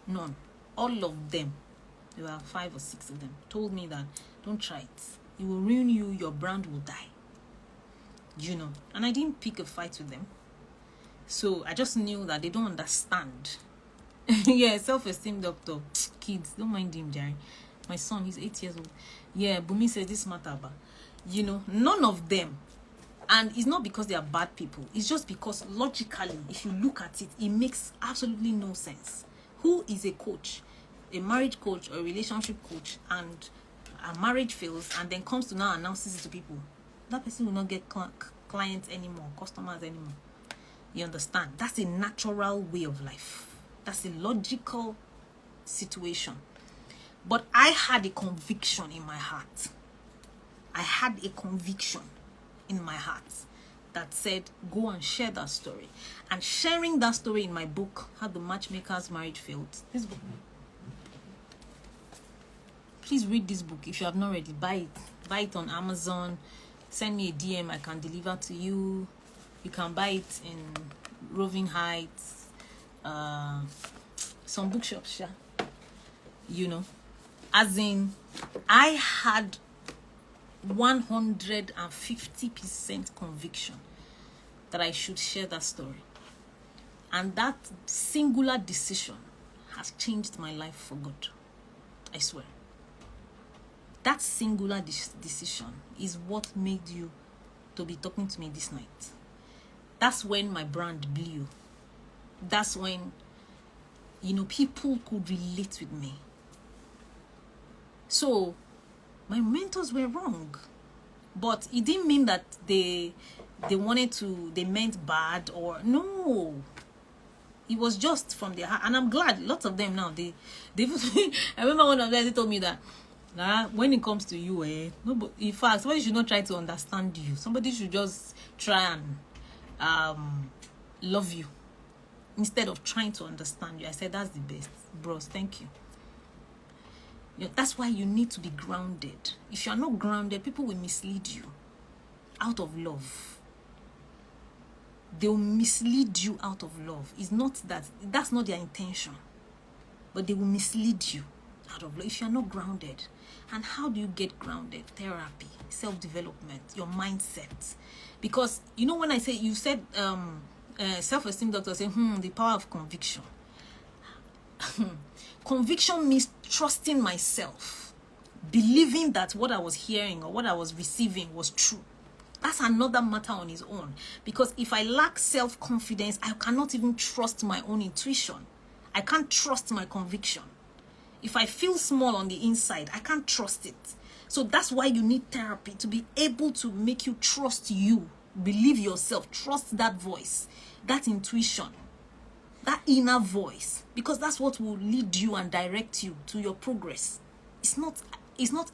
None. All of them, there were 5 or 6 of them, told me that don't try it. It will ruin you. Your brand will die. You know, and I didn't pick a fight with them. So I just knew that they don't understand. Yeah, self-esteem doctor. Kids, don't mind him, Jerry. My son, he's 8 years old. Yeah, Bumi says this matter, but none of them. And it's not because they are bad people. It's just because logically, if you look at it, it makes absolutely no sense. Who is a coach, a marriage coach or a relationship coach, and a marriage fails and then comes to now announces it to people? That person will not get clients anymore, customers anymore. You understand? That's a natural way of life. That's a logical situation. But I had a conviction in my heart. I had a conviction in my heart that said, go and share that story. And sharing that story in my book, How the Matchmaker's Marriage Failed. This book. Please read this book if you have not read it. Buy it. Buy it on Amazon. Send me a DM. I can deliver to you. You can buy it in Roving Heights. Some bookshops, yeah. As in, I had 150% conviction that I should share that story. And that singular decision has changed my life for good. I swear. That singular decision is what made you to be talking to me this night. That's when my brand blew. That's when, people could relate with me. So, my mentors were wrong. But it didn't mean that they meant bad or no. It was just from their heart. And I'm glad lots of them now, they I remember one of them, they told me that when it comes to you, no, but in fact, somebody should not try to understand you. Somebody should just try and love you instead of trying to understand you. I said, that's the best. Bros, thank you. That's why you need to be grounded. If you're not grounded, people will mislead you out of love. They will mislead you out of love. It's not that's not their intention. But they will mislead you out of love if you're not grounded. And how do you get grounded? Therapy, self-development, your mindset. Because, when I say, you said, self-esteem doctor say, the power of conviction. Conviction means trusting myself, believing that what I was hearing or what I was receiving was true. That's another matter on its own. Because if I lack self-confidence, I cannot even trust my own intuition. I can't trust my conviction. If I feel small on the inside, I can't trust it. So that's why you need therapy, to be able to make you trust you, believe yourself, trust that voice, that intuition, that inner voice, because that's what will lead you and direct you to your progress. It's not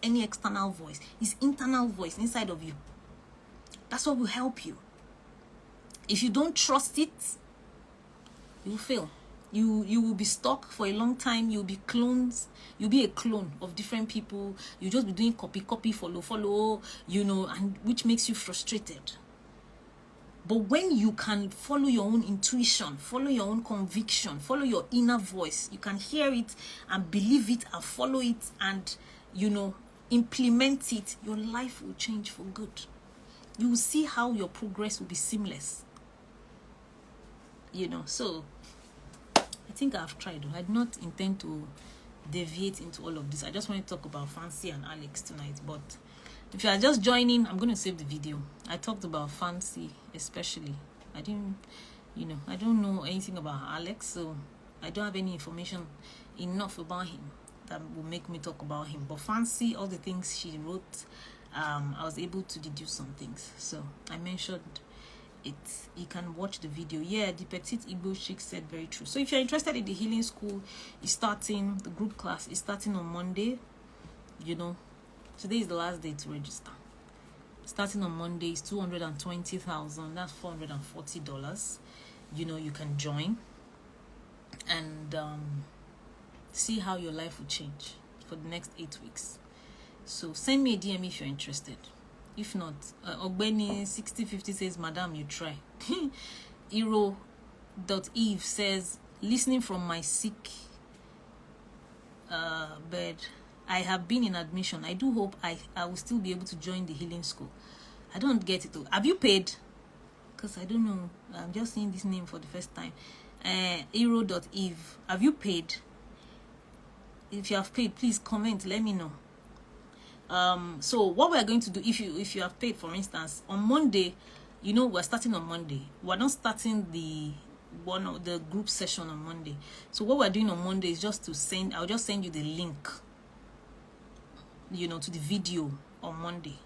any external voice. It's internal voice inside of you. That's what will help you. If you don't trust it, you will fail. You will be stuck for a long time. You'll be clones. You'll be a clone of different people. You'll just be doing copy, follow, and which makes you frustrated. But when you can follow your own intuition, follow your own conviction, follow your inner voice, you can hear it and believe it and follow it and, implement it, your life will change for good. You will see how your progress will be seamless. So I think I've tried. I do not intend to deviate into all of this. I just want to talk about Fancy and Alex tonight. But if you are just joining, I'm going to save the video. I talked about Fancy especially. I don't know anything about Alex, so I don't have any information enough about him that will make me talk about him. But Fancy, all the things she wrote, I was able to deduce some things. So I mentioned it. You can watch the video. Yeah, the Petite Igbo chick said very true. So if you're interested in the healing school, it's starting, the group class is starting on Monday. Today is the last day to register. Starting on Monday is $220,000. That's $440. You can join and see how your life will change for the next 8 weeks. So send me a DM if you're interested. If not, Ogbeni 6050 says, Madam, you try. Hero.eve says, listening from my sick bed. I have been in admission. I do hope I will still be able to join the healing school. I don't get it though. Have you paid? Because I don't know. I'm just seeing this name for the first time. Hero.eve. Have you paid? if you have paid, please comment, let me know. So what we are going to do, if you have paid, for instance, on Monday, you know, we're starting on Monday. We're not starting the group session on Monday. So what we're doing on Monday is just to send, I'll just send you the link, you know, to the video on Monday.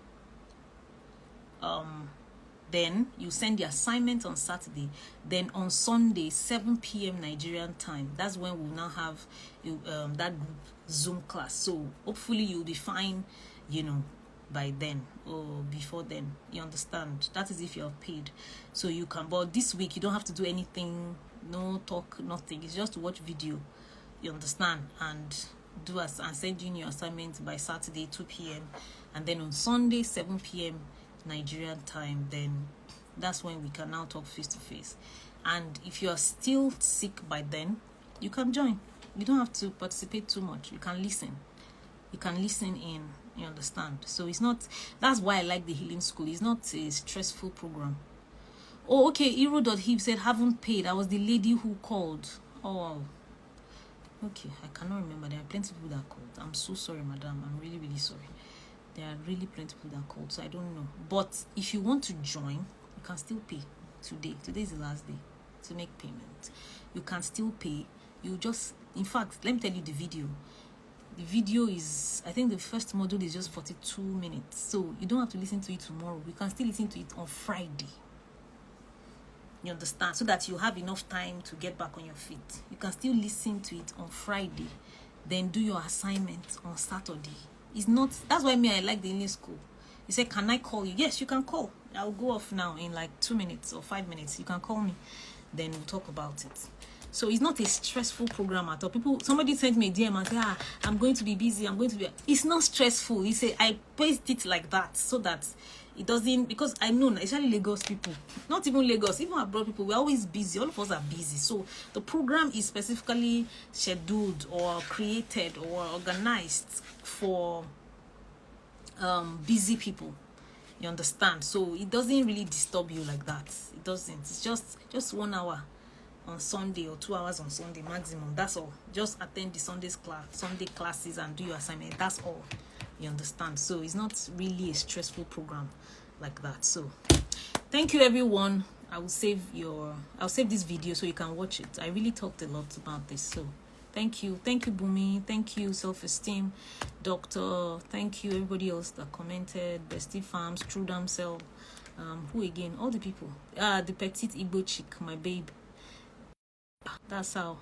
Then you send the assignment on Saturday. Then on Sunday, 7 p.m. Nigerian time, that's when we'll now have that group Zoom class. So hopefully you'll be fine, you know, by then or before then. You understand? That is if you have paid. So you can, but this week you don't have to do anything, no talk, nothing. It's just to watch video, you understand, and do us and send you your assignment by Saturday 2 p.m. and then on Sunday 7 p.m. Nigerian time, then that's when we can now talk face to face. And if you are still sick by then, you can join. You don't have to participate too much. You can listen. You can listen in. You understand? So it's not, that's why I like the healing school. It's not a stressful program. Oh, okay. Hero.hip said haven't paid. I was the lady who called. Oh wow. Okay, I cannot remember. There are plenty of people that called. I'm so sorry, madam. I'm really, really sorry. There are really plenty of people that called, so I don't know. But if you want to join, you can still pay today. Today is the last day to make payment. You can still pay. You just, in fact, let me tell you the video. The video is, I think the first module is just 42 minutes. So you don't have to listen to it tomorrow. You can still listen to it on Friday. You understand? So that you have enough time to get back on your feet. You can still listen to it on Friday. Then do your assignment on Saturday. It's not, that's why I like the English school. You say, can I call you? Yes, you can call. I'll go off now in like 2 minutes or 5 minutes. You can call me. Then we'll talk about it. So it's not a stressful program at all. Somebody sent me a DM and said, I'm going to be busy. It's not stressful. You say, I placed it like that so that it doesn't, because I know, especially Lagos people, not even Lagos, even abroad people, we're always busy. All of us are busy. So the program is specifically scheduled or created or organized for busy people. You understand? So it doesn't really disturb you like that. It doesn't. It's just 1 hour on Sunday or 2 hours on Sunday maximum. That's all. Just attend the Sunday classes and do your assignment. That's all. You understand? So it's not really a stressful program like that. So thank you, everyone. I will save this video so you can watch it. I really talked a lot about this. So thank you, Bumi. Thank you, Self-Esteem Doctor. Thank you, everybody else that commented. Bestie Farms, True Damn Cell. Who again? All the people. The petite Igbo chick, my babe. That's how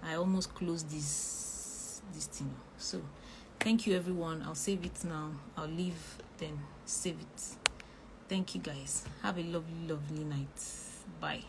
I almost closed this thing. So thank you, everyone. I'll save it now. I'll leave, then save it. Thank you, guys. Have a lovely, lovely night. Bye.